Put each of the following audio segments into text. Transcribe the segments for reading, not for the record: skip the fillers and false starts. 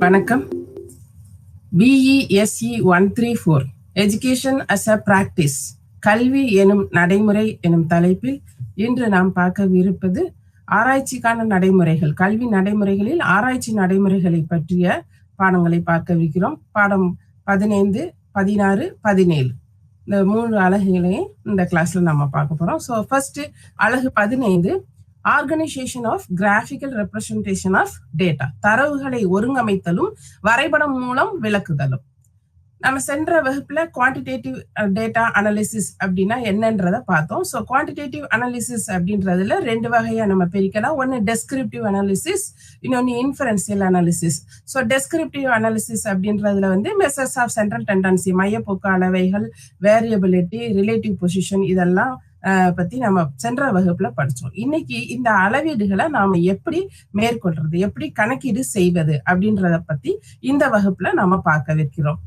வணக்கம். BESE 134 education as a practice, கல்வி எனும் நடைமுறை எனும் தலைப்பில் இன்று நாம் பார்க்கவிருப்பது ஆராய்ச்சிக்கான நடைமுறைகள். கல்வி நடைமுறைகளில் ஆராய்ச்சி நடைமுறைகளை பற்றிய பாடங்களை பார்க்கவிருக்கிறோம். பாடம் 15, 16, 17 இந்த 3 அலகுகளையும் இந்த கிளாஸ்ல நம்ம பார்க்க போறோம். ஸோ ஃபர்ஸ்ட் அலகு 15, organisation of graphical representation of data, தரவுகளை ஒருங்கமைத்தலும் வரைபடம் மூலம் விளக்குதலும். நம்ம சென்ற வகுப்புல குவான்டிடேட்டிவ் டேட்டா அனாலிசிஸ் அப்படின்னா என்னன்றத பார்த்தோம். ஸோ குவான்டிடேட்டிவ் அனாலிசிஸ் அப்படின்றதுல 2 வகையா நம்ம பிரிக்கலாம். ஒன்னு டெஸ்கிரிப்டிவ் அனாலிசிஸ், இன்னொன்னு இன்ஃபரன்சியல் அனாலிசிஸ். ஸோ டெஸ்கிரிப்டிவ் அனாலிசிஸ் அப்படின்றதுல மெசர்ஸ் ஆஃப் சென்ட்ரல் டெண்டன்சி, மையப்போக்கு அளவைகள், வேரியபிலிட்டி, ரிலேட்டிவ் பொசிஷன், இதெல்லாம் பத்தி நம்ம சென்ற வகுப்புல படிச்சோம். இன்னைக்கு இந்த அளவீடுகளை நாம எப்படி மேற்கொள்றது, எப்படி கணக்கீடு செய்வது அப்படின்றத பத்தி இந்த வகுப்புல நாம பார்க்கவிருக்கிறோம்.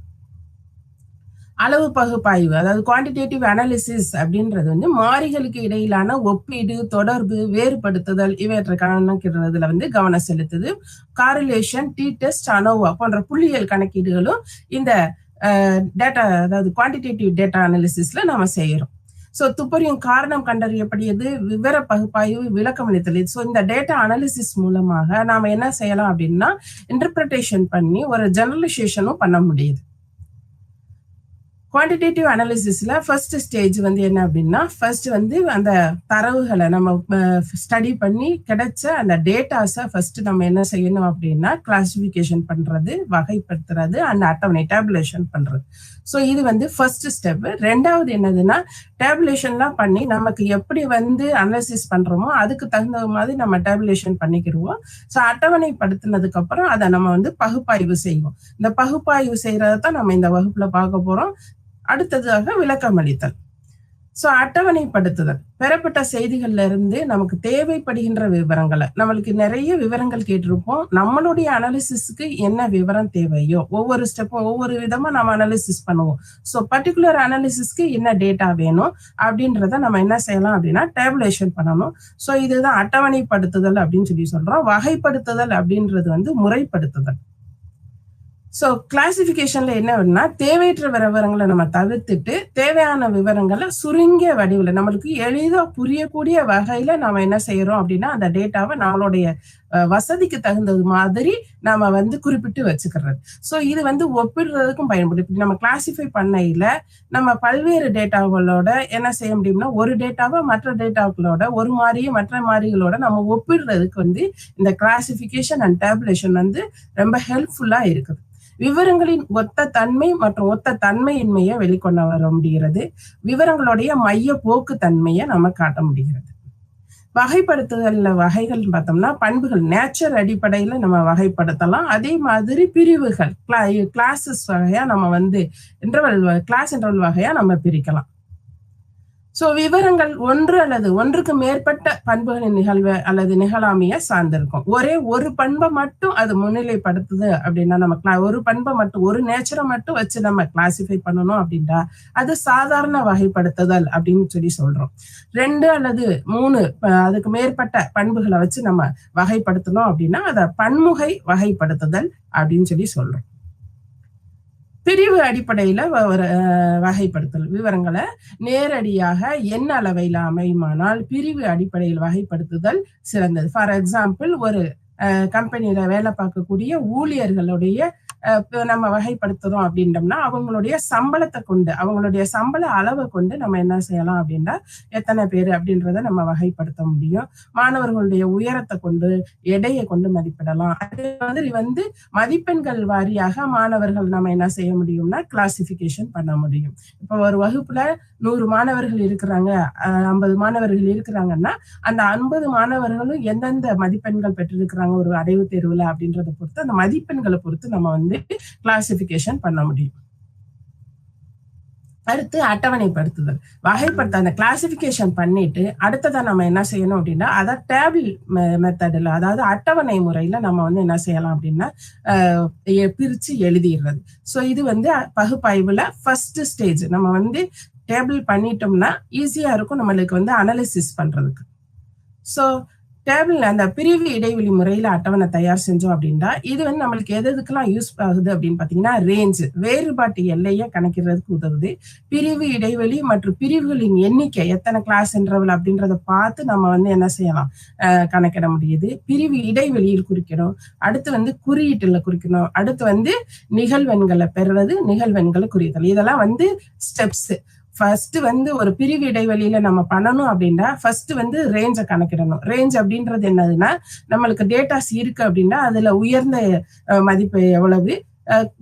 அளவு பகுப்பாய்வு, அதாவது குவான்டிடேட்டிவ் அனாலிசிஸ் அப்படின்றது மாறிகளுக்கு இடையிலான ஒப்பீடு, தொடர்பு, வேறுபடுத்துதல் இவற்றை கணக்கிடுறதுல கவனம் செலுத்துது. காரிலேஷன், டி டெஸ்ட், அனோவா போன்ற புள்ளியியல் கணக்கீடுகளும் இந்த டேட்டா, அதாவது குவான்டிடேட்டிவ் டேட்டா அனாலிசிஸ்ல நாம செய்யறோம். ஸோ துப்பறியும் காரணம் கண்டறியப்படியது, விவர பகுப்பாய்வு, விளக்கம் அளித்தல். ஸோ இந்த டேட்டா அனாலிசிஸ் மூலமாக நாம என்ன செய்யலாம் அப்படின்னா இன்டர்பிரிட்டேஷன் பண்ணி ஒரு ஜெனரலைசேஷனும் பண்ண முடியுது. குவான்டிடேட்டிவ் அனாலிசிஸ்ல ஃபர்ஸ்ட் ஸ்டேஜ் என்ன அப்படின்னா, ஃபர்ஸ்ட் அந்த தரவுகளை நம்ம ஸ்டடி பண்ணி கிடைச்ச அந்த டேட்டாஸை ஃபர்ஸ்ட் நம்ம என்ன செய்யணும் அப்படின்னா கிளாசிபிகேஷன் பண்றது, வகைப்படுத்துறது, அந்த அட்டவணை டேபுலேஷன் பண்றது. ஸோ இது ஃபர்ஸ்ட் ஸ்டெப். ரெண்டாவது என்னதுன்னா, டேபுலேஷன்லாம் பண்ணி நமக்கு எப்படி அனாலிசிஸ் பண்றோமோ அதுக்கு தகுந்த மாதிரி நம்ம டேபுலேஷன் பண்ணிக்கிடுவோம். ஸோ அட்டவணைப்படுத்தினதுக்கு அப்புறம் அதை நம்ம பகுப்பாய்வு செய்வோம். இந்த பகுப்பாய்வு செய்யறதான் நம்ம இந்த வகுப்புல பார்க்க போறோம். அடுத்ததாக விளக்கம் அளித்தல். ஸோ அட்டவணைப்படுத்துதல், பெறப்பட்ட செய்திகள்ல இருந்து நமக்கு தேவைப்படுகின்ற விவரங்களை, நம்மளுக்கு நிறைய விவரங்கள் கேட்டிருப்போம். நம்மளுடைய அனாலிசிஸ்க்கு என்ன விவரம் தேவையோ ஒவ்வொரு ஸ்டெப்பும் ஒவ்வொரு விதமா நம்ம அனாலிசிஸ் பண்ணுவோம். ஸோ பர்டிகுலர் அனாலிசிஸ்க்கு என்ன டேட்டா வேணும் அப்படின்றத நம்ம என்ன செய்யலாம் அப்படின்னா டேபுலேஷன் பண்ணணும். ஸோ இதுதான் அட்டவணைப்படுத்துதல் அப்படின்னு சொல்றோம். வகைப்படுத்துதல் அப்படின்றது முறைப்படுத்துதல். ஸோ கிளாசிபிகேஷன்ல என்ன அப்படின்னா, தேவையற்ற விவரங்களை நம்ம தவிர்த்துட்டு தேவையான விவரங்களை சுருங்கிய வடிவில் நம்மளுக்கு எளிதா புரியக்கூடிய வகையில நாம என்ன செய்யறோம் அப்படின்னா அந்த டேட்டாவை நம்மளுடைய வசதிக்கு தகுந்தது மாதிரி நாம குறிப்பிட்டு வச்சுக்கிறது. ஸோ இது ஒப்பிடுறதுக்கும் பயன்படும். இப்படி நம்ம கிளாசிஃபை பண்ணையில நம்ம பல்வேறு டேட்டாக்களோட என்ன செய்ய முடியும்னா, ஒரு டேட்டாவை மற்ற டேட்டாக்களோட, ஒரு மாதிரியை மற்ற மாதிரிகளோட நம்ம ஒப்பிடுறதுக்கு இந்த கிளாசிபிகேஷன் அண்ட் டேபுலேஷன் ரொம்ப ஹெல்ப்ஃபுல்லா இருக்குது. விவரங்களின் ஒத்த தன்மை மற்றும் ஒத்த தன்மையின்மையை வெளிக்கொண்டு வர முடிகிறது. விவரங்களுடைய மைய போக்கு தன்மையை நம்ம காட்ட முடிகிறது. வகைப்படுத்துதல்ல வகைகள் பார்த்தோம்னா, பண்புகள், நேச்சர் அடிப்படையில நம்ம வகைப்படுத்தலாம். அதே மாதிரி பிரிவுகள், கிளாஸஸ் வகையா நம்ம கிளாஸ் இன்டர்வல் வகையா நம்ம பிரிக்கலாம். ஸோ விவரங்கள் ஒன்று அல்லது ஒன்றுக்கு மேற்பட்ட பண்புகளின் நிகழ்வு அல்லது நிகழாமைய சார்ந்திருக்கும். ஒரே ஒரு பண்பை மட்டும் அது முன்னிலைப்படுத்துது அப்படின்னா, நம்ம ஒரு பண்பை மட்டும், ஒரு நேச்சரை மட்டும் வச்சு நம்ம கிளாசிஃபை பண்ணணும் அப்படின்னா அது சாதாரண வகைப்படுத்துதல் அப்படின்னு சொல்றோம். 2 அல்லது 3 அதுக்கு மேற்பட்ட பண்புகளை வச்சு நம்ம வகைப்படுத்தணும் அப்படின்னா அதை பன்முகை வகைப்படுத்துதல் அப்படின்னு சொல்றோம். பிரிவு அடிப்படையில வகைப்படுத்தல், விவரங்களை நேரடியாக எண் அளவையில அமையுமானால் பிரிவு அடிப்படையில் வகைப்படுத்துதல் சிறந்தது. ஃபார் எக்ஸாம்பிள், ஒரு கம்பெனியில வேலை பார்க்கக்கூடிய ஊழியர்களுடைய நம்ம வகைப்படுத்துறோம் அப்படின்றோம்னா அவங்களுடைய சம்பளத்தை கொண்டு, அவங்களுடைய சம்பள அளவை கொண்டு நம்ம என்ன செய்யலாம் அப்படின்னா எத்தனை பேர் அப்படின்றத நம்ம வகைப்படுத்த முடியும். மாணவர்களுடைய உயரத்தை கொண்டு, எடையை கொண்டு மதிப்பிடலாம். அதே மாதிரி மதிப்பெண்கள் வாரியாக மாணவர்கள் நம்ம என்ன செய்ய முடியும்னா கிளாசிபிகேஷன் பண்ண முடியும். இப்போ ஒரு வகுப்புல 100 மாணவர்கள் இருக்கிறாங்க, 50 மாணவர்கள் இருக்கிறாங்கன்னா அந்த 50 மாணவர்களும் எந்தெந்த மதிப்பெண்கள் பெற்றிருக்கிறாங்க ஒரு அடைவு தேர்வுல அப்படின்றத பொறுத்து, அந்த மதிப்பெண்களை பொறுத்து நம்ம கிளாசிபிகேஷன் பண்ண முடியும். அடுத்து அட்டவணைப்படுத்துதல், வகைப்படுத்த அந்த கிளாசிபிகேஷன் பண்ணிட்டு அடுத்ததா நம்ம என்ன செய்யணும் அப்படின்னா அதை டேபிள் மெத்தடில், அதாவது அட்டவணை முறையில நம்ம என்ன செய்யலாம் அப்படின்னா பிரிச்சு எழுதிடுறது. ஸோ இது பகுப்பாய்வுல ஃபர்ஸ்ட் ஸ்டேஜ். நம்ம டேபிள் பண்ணிட்டோம்னா ஈஸியா இருக்கும் நம்மளுக்கு அனாலிசிஸ் பண்றதுக்கு. ஸோ டேபிள் அந்த பிரிவு இடைவெளி முறையில அட்டவணை தயார் செஞ்சோம் அப்படின்னா இது வந்து நம்மளுக்கு எதுக்கெல்லாம் யூஸ் ஆகுது அப்படின்னு பாத்தீங்கன்னா ரேஞ்ச் வேறுபாட்டு எல்லையை கணக்கிறதுக்கு உதவுது. பிரிவு இடைவெளி மற்றும் பிரிவுகளின் எண்ணிக்கை எத்தனை கிளாஸ் இன்டர்வல் அப்படின்றத பார்த்து நம்ம வந்து என்ன செய்யலாம் கணக்கிட முடியுது. பிரிவு இடைவெளியில் குறிக்கணும், அடுத்து வந்து குறியீட்டுல குறிக்கணும், அடுத்து வந்து நிகழ்வெண்களை பெறுறது, நிகழ்வெண்களை குறித்தல். இதெல்லாம் வந்து ஸ்டெப்ஸ். ஃபர்ஸ்ட் வந்து ஒரு பிரிவு இடைவெளியில நம்ம பண்ணணும் அப்படின்னா ஃபர்ஸ்ட் வந்து ரேஞ்சை கணக்கிடணும். ரேஞ்ச் அப்படின்றது என்னதுன்னா நம்மளுக்கு டேட்டாஸ் இருக்கு அப்படின்னா அதுல உயர்ந்த மதிப்பு எவ்வளவு,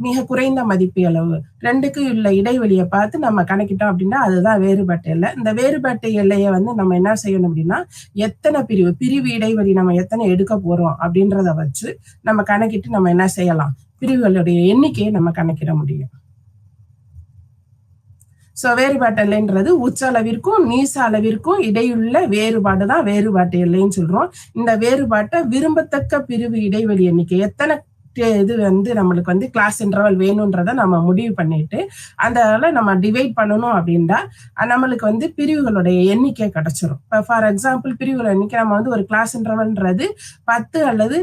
மிக குறைந்த மதிப்பு எவ்வளவு, ரெண்டுக்கும் உள்ள இடைவெளியை பார்த்து நம்ம கணக்கிட்டோம் அப்படின்னா அதுதான் வேறுபாட்டு எல்லை. இந்த வேறுபாட்டு எல்லையை வந்து நம்ம என்ன செய்யணும் அப்படின்னா எத்தனை பிரிவு இடைவெளி நம்ம எத்தனை எடுக்க போறோம் அப்படின்றத வச்சு நம்ம கணக்கிட்டு நம்ம என்ன செய்யலாம், பிரிவுகளுடைய எண்ணிக்கையை நம்ம கணக்கிட முடியும். சோ வேறுபாட்டு எல்லைன்றது உச்ச அளவிற்கும் நீச அளவிற்கும் இடையுள்ள வேறுபாடு தான் வேறுபாட்டு எல்லைன்னு சொல்றோம். இந்த வேறுபாட்டை விரும்பத்தக்க பிரிவு இடைவெளி எண்ணிக்கை எத்தனை இது வந்து நம்மளுக்கு வந்து கிளாஸ் இன்டர்வல் வேணும்ன்றத நம்ம முடிவு பண்ணிட்டு அதனால நம்ம டிவைட் பண்ணணும் அப்படின்னா நம்மளுக்கு வந்து பிரிவுகளுடைய எண்ணிக்கை கிடைச்சிரும். இப்போ ஃபார் எக்ஸாம்பிள் பிரிவுகள் எண்ணிக்கை நம்ம வந்து ஒரு கிளாஸ் இன்டர்வல்ன்றது 10 அல்லது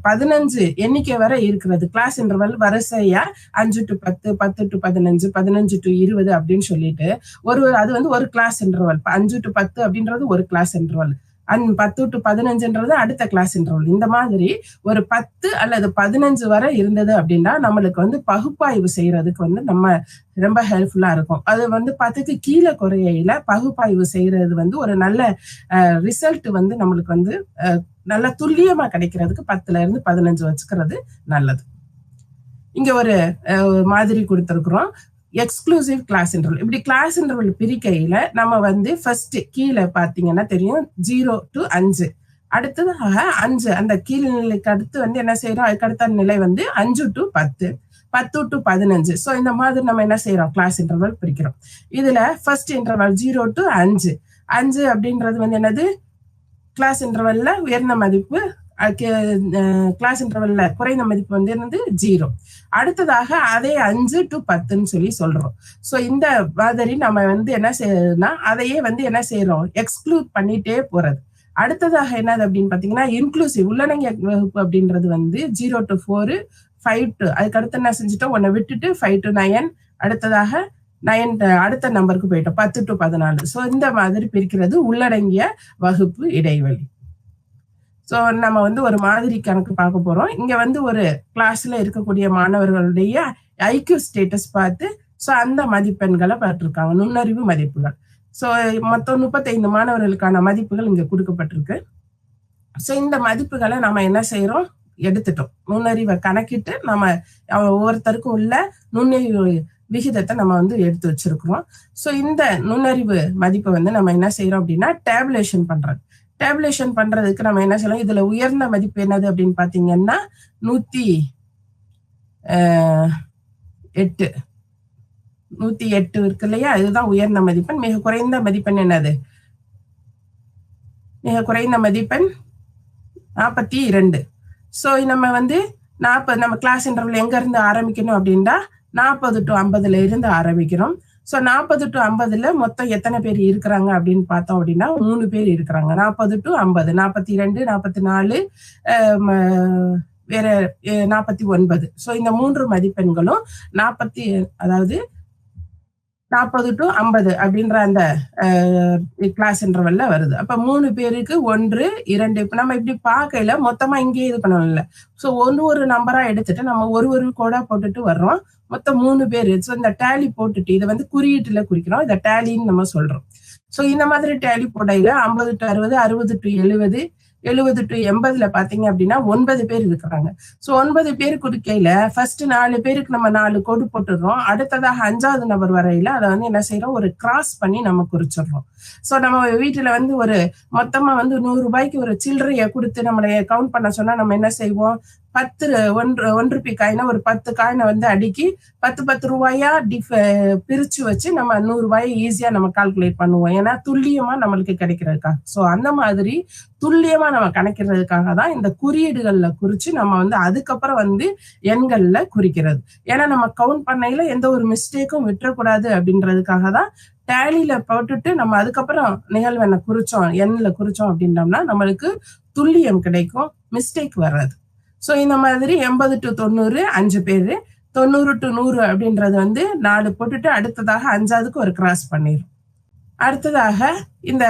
15 எண்ணிக்கை வரை இருக்கிறது. கிளாஸ் இன்டர்வல் வரிசையா 5 to 10, 10 to 15, 15 to 20 அப்படின்னு சொல்லிட்டு அது வந்து ஒரு கிளாஸ் இன்டர்வல். 5 to 10 அப்படின்றது ஒரு கிளாஸ் இன்டர்வல், 10 to 15ன்றது அடுத்த கிளாஸ் இன்டர்வல். இந்த மாதிரி ஒரு 10 அல்லது 15 வரை இருந்தது அப்படின்னா நம்மளுக்கு வந்து பகுப்பாய்வு செய்யறதுக்கு வந்து நம்ம ரொம்ப ஹெல்ப்ஃபுல்லா இருக்கும். அது வந்து 10க்கு கீழே குறையில பகுப்பாய்வு செய்யறது வந்து ஒரு நல்ல ரிசல்ட் வந்து நம்மளுக்கு வந்து நல்ல துல்லியமா கிடைக்கிறதுக்கு 10ல இருந்து 15 வச்சுக்கிறது நல்லது. இங்க ஒரு மாதிரி கொடுத்திருக்கிறோம், எக்ஸ்க்ளூசிவ் கிளாஸ் இன்டர்வல். இப்படி கிளாஸ் இன்டர்வல் பிரிக்கையில நம்ம வந்து ஃபர்ஸ்ட் கீழே பாத்தீங்கன்னா தெரியும் 0 to 5, அடுத்ததாக 5 அந்த கீழ் நிலைக்கு அடுத்து வந்து என்ன செய்யறோம், அதுக்கு அடுத்த நிலை வந்து 5 to 10, 10 to 15. ஸோ இந்த மாதிரி நம்ம என்ன செய்யறோம், கிளாஸ் இன்டர்வல் பிரிக்கிறோம். இதுல ஃபர்ஸ்ட் இன்டர்வல் 0 to 5 அப்படின்றது வந்து என்னது, கிளாஸ் இன்டர்வல்ல உயர்ந்த மதிப்பு, கிளாஸ் இன்டர்வல்ல குறைந்த மதிப்பு வந்து என்னது 0. அடுத்ததாக அதே 5 to 10ன்னு சொல்லி சொல்றோம். சோ இந்த மாதிரி நம்ம வந்து என்ன செய்யறதுன்னா அதையே வந்து என்ன செய்யறோம், எக்ஸ்க்ளூட் பண்ணிட்டே போறது. அடுத்ததாக என்னது அப்படின்னு பாத்தீங்கன்னா இன்க்ளூசிவ் உள்ளடங்கிய வகுப்பு அப்படின்றது வந்து 0 to 4, 5 to அதுக்கு அடுத்து என்ன செஞ்சுட்டோம், 1 விட்டுட்டு 5 to 9, அடுத்ததாக 9 அடுத்த நம்பருக்கு போயிட்டோம் 10 to 14. சோ இந்த மாதிரி பிரிக்கிறது உள்ளடங்கிய வகுப்பு இடைவெளி. சோ நம்ம வந்து ஒரு மாதிரி கணக்கு பார்க்க போறோம். இங்க வந்து ஒரு கிளாஸ்ல இருக்கக்கூடிய மாணவர்களுடைய ஐக்யூ ஸ்டேட்டஸ் பார்த்து சோ அந்த மதிப்பெண்களை பார்த்திருக்காங்க, நுண்ணறிவு மதிப்புகள். சோ மொத்தம் 35 மாணவர்களுக்கான மதிப்புகள் இங்க கொடுக்கப்பட்டிருக்கு. சோ இந்த மதிப்புகளை நம்ம என்ன செய்யறோம், எடுத்துட்டோம். நுண்ணறிவை கணக்கிட்டு நம்ம ஒவ்வொருத்தருக்கும் உள்ள நுண்ணறிவு விகிதத்தை நம்ம வந்து எடுத்து வச்சிருக்கிறோம். சோ இந்த நுண்ணறிவு மதிப்பை வந்து நம்ம என்ன செய்யறோம் அப்படின்னா டேபுலேஷன் பண்றது. டேபுலேஷன் பண்றதுக்கு நம்ம என்ன செய்யலாம், இதுல உயர்ந்த மதிப்பு என்னது அப்படின்னு பாத்தீங்கன்னா 108 இருக்கு இல்லையா, இதுதான் உயர்ந்த மதிப்பெண். மிக குறைந்த மதிப்பெண் என்னது, மிக குறைந்த மதிப்பெண் 42. சோ நம்ம வந்து 40 நம்ம கிளாஸ் இன்டர்வல் எங்க இருந்து ஆரம்பிக்கணும் அப்படின்னா 40 to 50ல இருந்து ஆரம்பிக்கிறோம். சோ 40 to 50ல மொத்தம் எத்தனை பேர் இருக்கிறாங்க அப்படின்னு பார்த்தோம் அப்படின்னா 3 பேர் இருக்கிறாங்க. 40 to 50, 42, 44, வேற 49. சோ இந்த 3 மதிப்பெண்களும் 40 to 50 அப்படின்ற அந்த கிளாஸ் இன்டர்வல்ல வருது. அப்ப 3 பேருக்கு 1, 2 இப்ப நம்ம இப்படி பார்க்கையில மொத்தமா இங்கே இது பண்ணல. சோ ஒரு நம்பரா எடுத்துட்டு நம்ம ஒரு கோடா போட்டுட்டு வர்றோம். மொத்தம் 3 பேரு. சோ இந்த டேலி போட்டுட்டு இதை வந்து குறியீட்டுல குறிக்கிறோம், இதை டேலின்னு நம்ம சொல்றோம். சோ இந்த மாதிரி டேலி போடையில 50 to 60, 60 to 70, 70 to 80ல பாத்தீங்க அப்படின்னா 9 பேர் இருக்கிறாங்க. சோ 9 பேர் குறிக்கையில ஃபர்ஸ்ட் 4 பேருக்கு நம்ம 4 கோடு போட்டுடுறோம். அடுத்ததாக 5வது நபர் வரையில அதை வந்து என்ன செய்யறோம், ஒரு கிராஸ் பண்ணி நம்ம குறிச்சிடுறோம். சோ நம்ம வீட்டுல வந்து ஒரு மொத்தமா வந்து 100 ரூபாய்க்கு ஒரு சில்லறைய கொடுத்து நம்மளை கவுண்ட் பண்ண சொன்னா நம்ம என்ன செய்வோம், 1 ரூபி காயினா ஒரு 10 காயினை வந்து அடுக்கி 10 ரூபாயா பிரிச்சு வச்சு நம்ம 100 ரூபாயை ஈஸியா நம்ம கால்குலேட் பண்ணுவோம். ஏன்னா துல்லியமா நம்மளுக்கு கிடைக்கிறதுக்காக. சோ அந்த மாதிரி துல்லியமா நம்ம கணக்கிறதுக்காக தான் இந்த குறியீடுகள்ல குறிச்சு நம்ம வந்து அதுக்கப்புறம் வந்து எண்கள்ல குறிக்கிறது. ஏன்னா நம்ம கவுண்ட் பண்ணையில எந்த ஒரு மிஸ்டேக்கும் விட்டுறக்கூடாது அப்படின்றதுக்காக தான் டேலியில போட்டுட்டு நம்ம அதுக்கப்புறம் நிகழ்வெண்ணை குறிச்சோம், எண்ணில் குறிச்சோம் அப்படின்னோம்னா நம்மளுக்கு துல்லியம் கிடைக்கும், மிஸ்டேக் வராது. ஸோ இந்த மாதிரி 80 to 90 5 பேர், 90 to 100 அப்படின்றது வந்து 4 போட்டுட்டு அடுத்ததாக 5ஆவதுக்கு ஒரு கிராஸ் பண்ணிடும். அடுத்ததாக இந்த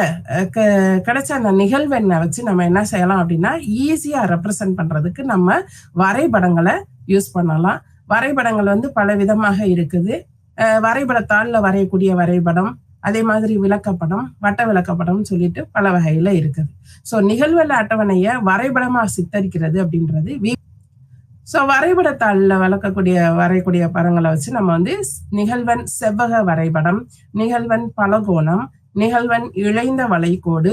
கிடைச்ச அந்த நிகழ்வெண்ணை வச்சு நம்ம என்ன செய்யலாம் அப்படின்னா ஈஸியா ரெப்ரசன்ட் பண்றதுக்கு நம்ம வரைபடங்களை யூஸ் பண்ணலாம். வரைபடங்கள் வந்து பல விதமாக இருக்குது. வரைபடத்தாள்ல வரையக்கூடிய வரைபடம், அதே மாதிரி விளக்கப்படம், வட்ட விளக்கப்படம் சொல்லிட்டு பல வகையில இருக்குது. ஸோ நிகழ்வெள்ள அட்டவணைய வரைபடமா சித்தரிக்கிறது அப்படின்றது ஸோ வரைபடத்தாள்ல வரையக்கூடிய படங்களை வச்சு நம்ம வந்து நிகழ்வெண் செவ்வக வரைபடம், நிகழ்வெண் பலகோணம், நிகழ்வெண் இழைந்த வளைகோடு,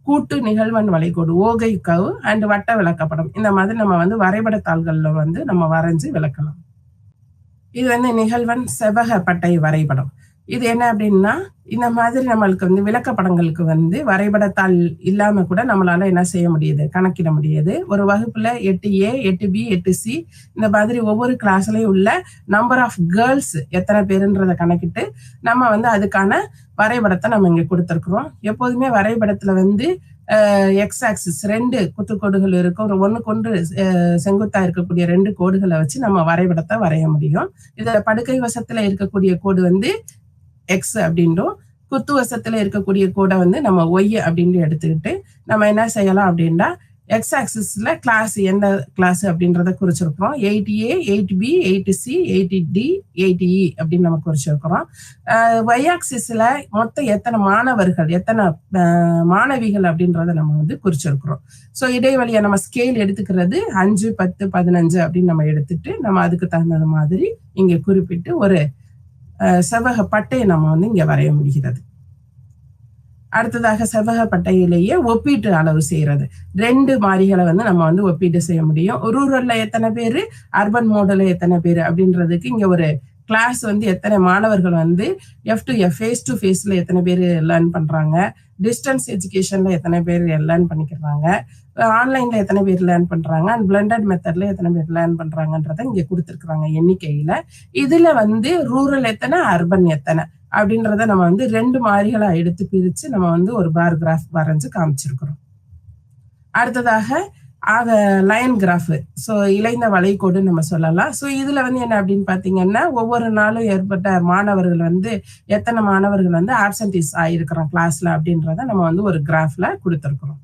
கூட்டு நிகழ்வெண் வளைகோடு, ஓகை கவ் அண்ட் வட்ட விளக்கப்படம், இந்த மாதிரி நம்ம வந்து வரைபடத்தாள்கள்ல வந்து நம்ம வரைஞ்சு விளக்கலாம். இது வந்து நிகழ்வெண் செவ்வக பட்டை வரைபடம். இது என்ன அப்படின்னா இந்த மாதிரி நம்மளுக்கு வந்து விளக்கப்படங்களுக்கு வந்து வரைபடத்தாள் இல்லாம கூட நம்மளால என்ன செய்ய முடியுது, கணக்கிட முடியுது. ஒரு வகுப்புல 8A 8B 8C இந்த மாதிரி ஒவ்வொரு கிளாஸ்லயும் உள்ள நம்பர் ஆஃப் கேர்ள்ஸ் எத்தனை பேருன்றதை கணக்கிட்டு நம்ம வந்து அதுக்கான வரைபடத்தை நம்ம இங்க கொடுத்துருக்குறோம். எப்போதுமே வரைபடத்துல வந்து எக்ஸ் ஆக்சிஸ் 2 குத்துக்கோடுகள் இருக்கும். ஒண்ணுக்கொன்று செங்குத்தா இருக்கக்கூடிய 2 கோடுகளை வச்சு நம்ம வரைபடத்தை வரைய முடியும். இதுல படுக்கை வசத்துல இருக்கக்கூடிய கோடு வந்து எக்ஸ் அப்படின்றும், குத்து வசத்துல இருக்கக்கூடிய கோடை வந்து நம்ம ஒய் அப்படின்னு எடுத்துக்கிட்டு நம்ம என்ன செய்யலாம் அப்படின்னா எக்ஸ் ஆக்சிஸ்ல கிளாஸ் எந்த கிளாஸ் அப்படின்றத குறிச்சிருக்கிறோம். 8A 8B 8C 8D 8E அப்படின்னு நம்ம குறிச்சிருக்கிறோம். ஒய் ஆக்சிஸ்ல மொத்தம் எத்தனை மாணவர்கள் எத்தனை மாணவிகள் அப்படின்றத நம்ம வந்து குறிச்சிருக்கிறோம். ஸோ இடைவெளியை நம்ம ஸ்கேல் எடுத்துக்கிறது 5 10 15 அப்படின்னு நம்ம எடுத்துட்டு நம்ம அதுக்கு தகுந்த மாதிரி இங்க குறிப்பிட்டு ஒரு செவ்வக பட்டையை நம்ம வந்து இங்க வரைய முடிகிறது. அடுத்ததாக செவ்வக பட்டையிலேயே ஒப்பீட்டு அளவு செய்யறது. 2 மாறிகளை வந்து நம்ம வந்து ஒப்பீட்டு செய்ய முடியும். ரூரல்ல எத்தனை பேரு, அர்பன் மோடல்ல எத்தனை பேரு அப்படின்றதுக்கு இங்க ஒரு கிளாஸ் வந்து எத்தனை மாணவர்கள் வந்து F2F ஃபேஸ் டு ஃபேஸ்ல எத்தனை பேர் லேர்ன் பண்றாங்க, டிஸ்டன்ஸ் எஜுகேஷன்ல எத்தனை பேர் லேர்ன் பண்ணிக்கிறாங்க, ஆன்லைன்ல எத்தனை பேர் லேர்ன் பண்றாங்க, அண்ட் பிளண்டட் மெத்தட்ல எத்தனை பேர் லேர்ன் பண்றாங்கன்றத இங்க கொடுத்துருக்காங்க எண்ணிக்கையில. இதுல வந்து ரூரல் எத்தனை, அர்பன் எத்தனை அப்படின்றத நம்ம வந்து 2 மாறிகளா எடுத்து பிரிச்சு நம்ம வந்து ஒரு பார் கிராஃப் வரைஞ்சு காமிச்சிருக்கிறோம். அடுத்ததாக லைன் கிராஃப், ஸோ இளைந்த வளைகோடு நம்ம சொல்லலாம். ஸோ இதுல வந்து என்ன அப்படின்னு பாத்தீங்கன்னா ஒவ்வொரு நாளும் ஏற்பட்ட மாணவர்கள் வந்து எத்தனை மாணவர்கள் வந்து ஆப்சன்டீஸ் ஆயிருக்கிறோம் கிளாஸ்ல அப்படின்றத நம்ம வந்து ஒரு கிராஃப்ல கொடுத்துருக்குறோம்.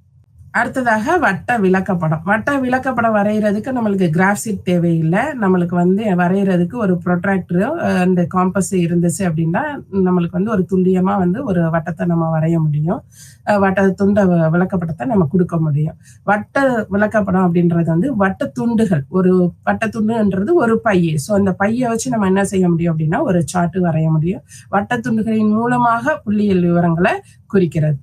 அடுத்ததாக வட்ட விளக்கப்படம். வட்ட விளக்கப்படம் வரைகிறதுக்கு நம்மளுக்கு கிராஃப் ஷீட் தேவையில்லை. நம்மளுக்கு வந்து வரைகிறதுக்கு ஒரு ப்ரொட்ராக்டரோ அந்த காம்பஸ் இருந்துச்சு அப்படின்னா நம்மளுக்கு வந்து ஒரு துல்லியமா வந்து ஒரு வட்டத்தை நம்ம வரைய முடியும். வட்ட துண்ட விளக்கப்படத்தை நம்ம கொடுக்க முடியும். வட்ட விளக்கப்படம் அப்படின்றது வந்து வட்ட துண்டுகள், ஒரு வட்ட துண்டுன்றது ஒரு பைய. ஸோ அந்த பையை வச்சு நம்ம என்ன செய்ய முடியும் அப்படின்னா ஒரு சார்ட் வரைய முடியும். வட்ட துண்டுகளின் மூலமாக புள்ளியியல் விவரங்களை குறிக்கிறது.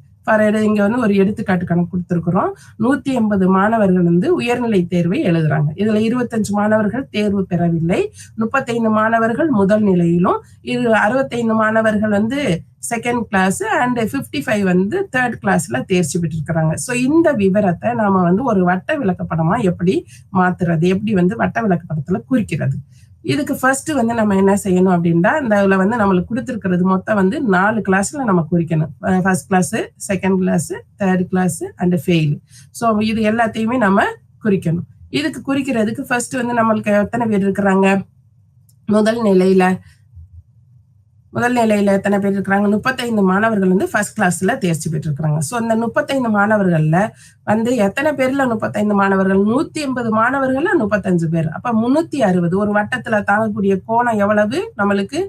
இங்க வந்து ஒரு எடுத்துக்காட்டு கணக்கு கொடுத்துருக்குறோம். 180 மாணவர்கள் வந்து உயர்நிலை தேர்வை எழுதுறாங்க. இதுல 25 மாணவர்கள் தேர்வு பெறவில்லை, 35 மாணவர்கள் முதல் நிலையிலும், 65 மாணவர்கள் வந்து செகண்ட் கிளாஸ் அண்ட் 55 வந்து தேர்ட் கிளாஸ்ல தேர்ச்சி பெற்றிருக்கிறாங்க. ஸோ இந்த விவரத்தை நாம வந்து ஒரு வட்ட விளக்கப்படமா எப்படி மாத்துறது, எப்படி வந்து வட்ட விளக்கப்படத்துல குறிக்கிறது. இதுக்கு ஃபர்ஸ்ட் வந்து நம்ம என்ன செய்யணும் அப்படின்னா இதுல வந்து நம்மளுக்கு கொடுத்துருக்கிறது மொத்தம் வந்து 4 கிளாஸ்ல நம்ம குறிக்கணும். First class, second class, third class and fail. So இது எல்லாத்தையுமே நம்ம குறிக்கணும். இதுக்கு குறிக்கிறதுக்கு ஃபர்ஸ்ட் வந்து நம்மளுக்கு எத்தனை பேர் இருக்கிறாங்க, முதல் நிலையில எத்தனை பேர் இருக்கிறாங்க, 35 மாணவர்கள் வந்து ஃபர்ஸ்ட் கிளாஸ்ல தேர்ச்சி பெற்றிருக்கிறாங்க. ஸோ இந்த 35 மாணவர்கள்ல வந்து எத்தனை பேர்ல 35 மாணவர்கள், 180 மாணவர்கள்ல 35 பேர். அப்ப 360, ஒரு வட்டத்துல தாங்கக்கூடிய கோணம் எவ்வளவு, நம்மளுக்கு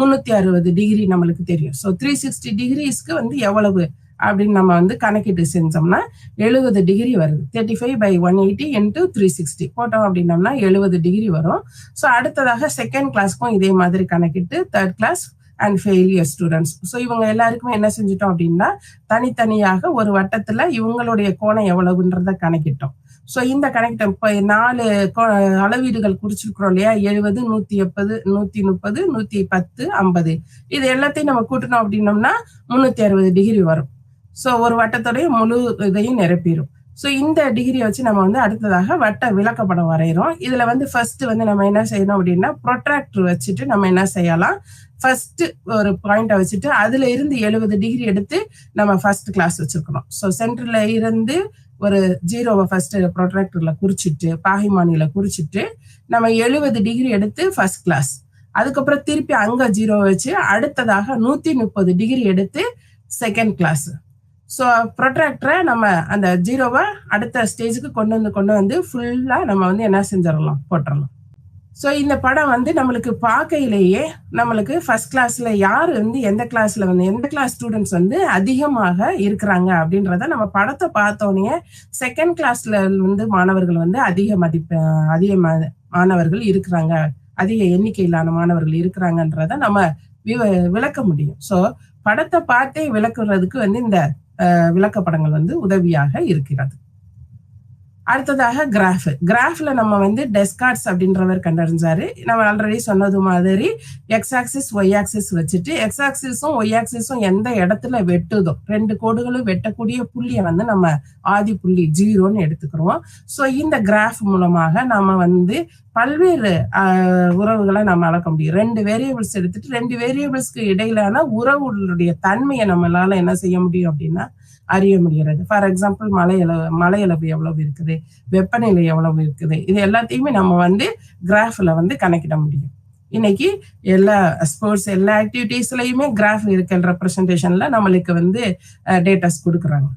360 டிகிரி நம்மளுக்கு தெரியும். ஸோ 360 டிகிரிஸ்க்கு வந்து எவ்வளவு அப்படின்னு நம்ம வந்து கணக்கிட்டு செஞ்சோம்னா 70 டிகிரி வருது. 35/180 into 360 போட்டோம் அப்படின்னோம்னா 70 டிகிரி வரும். ஸோ அடுத்ததாக செகண்ட் கிளாஸ்க்கும் இதே மாதிரி கணக்கிட்டு third class and failure students. So இவங்க எல்லாருக்குமே என்ன செஞ்சிட்டோம் அப்படின்னா தனித்தனியாக ஒரு வட்டத்துல இவங்களுடைய கோணம் எவ்வளவுன்றத கணக்கிட்டோம். ஸோ இந்த கணக்கிட்ட இப்போ 4 அளவீடுகள் குறிச்சிருக்கிறோம் இல்லையா, 70 180 130 110 50. இது எல்லாத்தையும் நம்ம கூட்டணும் அப்படின்னோம்னா 360 டிகிரி வரும். ஸோ ஒரு வட்டத்தோடைய முழு இதையும் நிரப்பிடும். ஸோ இந்த டிகிரியை வச்சு நம்ம வந்து அடுத்ததாக வட்ட விளக்கப்படம் வரைகிறோம். இதுல வந்து ஃபர்ஸ்ட் வந்து நம்ம என்ன செய்யணும் அப்படின்னா ப்ரொட்ராக்டர் வச்சுட்டு நம்ம என்ன செய்யலாம், ஃபர்ஸ்ட் ஒரு பாயிண்ட வச்சுட்டு அதுல இருந்து 70 டிகிரி எடுத்து நம்ம ஃபர்ஸ்ட் கிளாஸ் வச்சிருக்கணும். ஸோ சென்டர்ல இருந்து ஒரு 0வை ஃபர்ஸ்ட் ப்ரொட்ராக்டர்ல குறிச்சிட்டு பாகைமானியில குறிச்சிட்டு நம்ம 70 டிகிரி எடுத்து ஃபர்ஸ்ட் கிளாஸ், அதுக்கப்புறம் திருப்பி அங்க 0 வச்சு அடுத்ததாக 130 டிகிரி எடுத்து செகண்ட் கிளாஸ். ஸோ ப்ரொட்ராக்டரை நம்ம அந்த 0வை அடுத்த ஸ்டேஜுக்கு கொண்டு வந்து ஃபுல்லா நம்ம வந்து என்ன செஞ்சிடலாம், போட்டுடலாம். ஸோ இந்த படம் வந்து நம்மளுக்கு பார்க்கையிலேயே நம்மளுக்கு ஃபர்ஸ்ட் கிளாஸ்ல யார் வந்து எந்த கிளாஸ்ல வந்து எந்த கிளாஸ் ஸ்டூடெண்ட்ஸ் வந்து அதிகமாக இருக்கிறாங்க அப்படின்றத நம்ம படத்தை பார்த்தோன்னே செகண்ட் கிளாஸ்ல வந்து மாணவர்கள் வந்து அதிக மாணவர்கள் இருக்கிறாங்க, அதிக எண்ணிக்கையிலான மாணவர்கள் இருக்கிறாங்கன்றத நம்ம விளக்க முடியும். ஸோ படத்தை பார்த்தே விளக்குறதுக்கு வந்து இந்த விளக்கப்படங்கள் வந்து உதவியாக இருக்கிறது. அடுத்ததாக கிராஃப்ல நம்ம வந்து டெஸ்கார்ட்ஸ் அப்படின்றவர் கண்டறிஞ்சாரு. நம்ம ஆல்ரெடி சொன்னது மாதிரி எக்ஸ் ஆக்சிஸ் ஒய் ஆக்சிஸ் வச்சுட்டு எக்ஸ் ஆக்சிஸும் ஒய் ஆக்சிஸும் எந்த இடத்துல வெட்டுதோ 2 கோடுகளும் வெட்டக்கூடிய புள்ளியை வந்து நம்ம ஆதி புள்ளி 0ன்னு எடுத்துக்கிறோம். ஸோ இந்த கிராஃப் மூலமாக நம்ம வந்து பல்வேறு உறவுகளை நம்ம அளக்க முடியும். 2 வேரியபிள்ஸ் எடுத்துட்டு 2 வேரியபிள்ஸ்க்கு இடையிலான உறவுகளுடைய தன்மையை நம்மளால என்ன செய்ய முடியும் அப்படின்னா அறிய முடிகிறது. ஃபார் எக்ஸாம்பிள் மழை அளவு எவ்வளவு இருக்குது, வெப்பநிலை எவ்வளவு இருக்குது, இது எல்லாத்தையுமே நம்ம வந்து கிராஃப்ல வந்து கணக்கிட முடியும். இன்னைக்கு எல்லா ஸ்போர்ட்ஸ் எல்லா ஆக்டிவிட்டிஸ்லயுமே கிராஃப் இருக்கிற ரெப்ரசன்டேஷன்ல நம்மளுக்கு வந்து டேட்டாஸ் கொடுக்குறாங்க.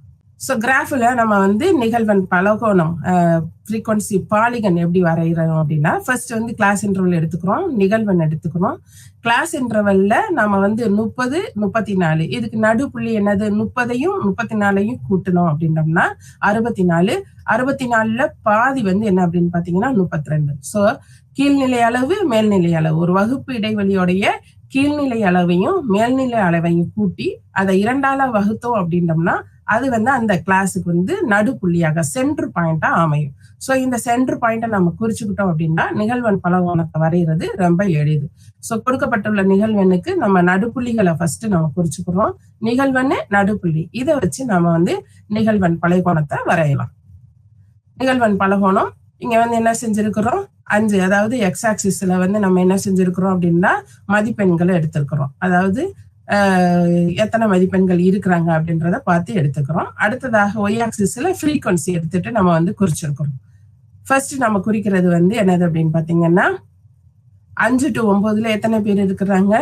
ஸோ கிராஃப்ல நம்ம வந்து நிகழ்வெண் பலகோணம் ஃப்ரீக்வன்சி பாலிகன் எப்படி வரைகிறோம் அப்படின்னா ஃபர்ஸ்ட் வந்து கிளாஸ் இன்டர்வல் எடுத்துக்கிறோம், நிகழ்வெண் எடுத்துக்கிறோம். கிளாஸ் இன்டர்வல்ல நம்ம வந்து 30, 34, இதுக்கு நடுப்புள்ளி என்னது 30ஐயும் 34ஐயும் கூட்டணும் அப்படின்னோம்னா 64. 64ல பாதி வந்து என்ன அப்படின்னு பாத்தீங்கன்னா 32. ஸோ கீழ்நிலை அளவு மேல்நிலை அளவு, ஒரு வகுப்பு இடைவெளியோடைய கீழ்நிலை அளவையும் மேல்நிலை அளவையும் கூட்டி அதை 2ஆல வகுத்தோம் அப்படின்னோம்னா அது வந்து அந்த கிளாஸுக்கு வந்து நடுப்புள்ளியாக சென்டர் பாயிண்டா அமையும். ஸோ இந்த சென்டர் பாயிண்டை நம்ம குறிச்சுக்கிட்டோம் அப்படின்னா நிகழ்வெண் பலகோணத்தை வரைகிறது ரொம்ப எளிது. ஸோ கொடுக்கப்பட்டுள்ள நிகழ்வெண்ணுக்கு நம்ம நடுப்புள்ளிகளை ஃபர்ஸ்ட் நம்ம குறிச்சுக்கிறோம். நிகழ்வெண்ணு நடுப்புள்ளி, இதை வச்சு நம்ம வந்து நிகழ்வெண் பலகோணத்தை வரையலாம். நிகழ்வெண் பலகோணம் இங்க வந்து என்ன செஞ்சிருக்கிறோம், 5, அதாவது எக்ஸ் ஆக்சிஸ்ல வந்து நம்ம என்ன செஞ்சிருக்கிறோம் அப்படின்னா மதிப்பெண்களை எடுத்திருக்கிறோம். அதாவது எத்தனை மதிப்பெண்கள் இருக்கிறாங்க அப்படின்றத பார்த்து எடுத்துக்கிறோம். அடுத்ததாக ஒய் ஆக்சிஸ்ல ஃப்ரீக்வன்சி எடுத்துட்டு நம்ம வந்து குறிச்சிருக்கிறோம். ஃபர்ஸ்ட் நம்ம குறிக்கிறது வந்து என்னது அப்படின்னு பாத்தீங்கன்னா 5 to 9ல எத்தனை பேர் இருக்கிறாங்க,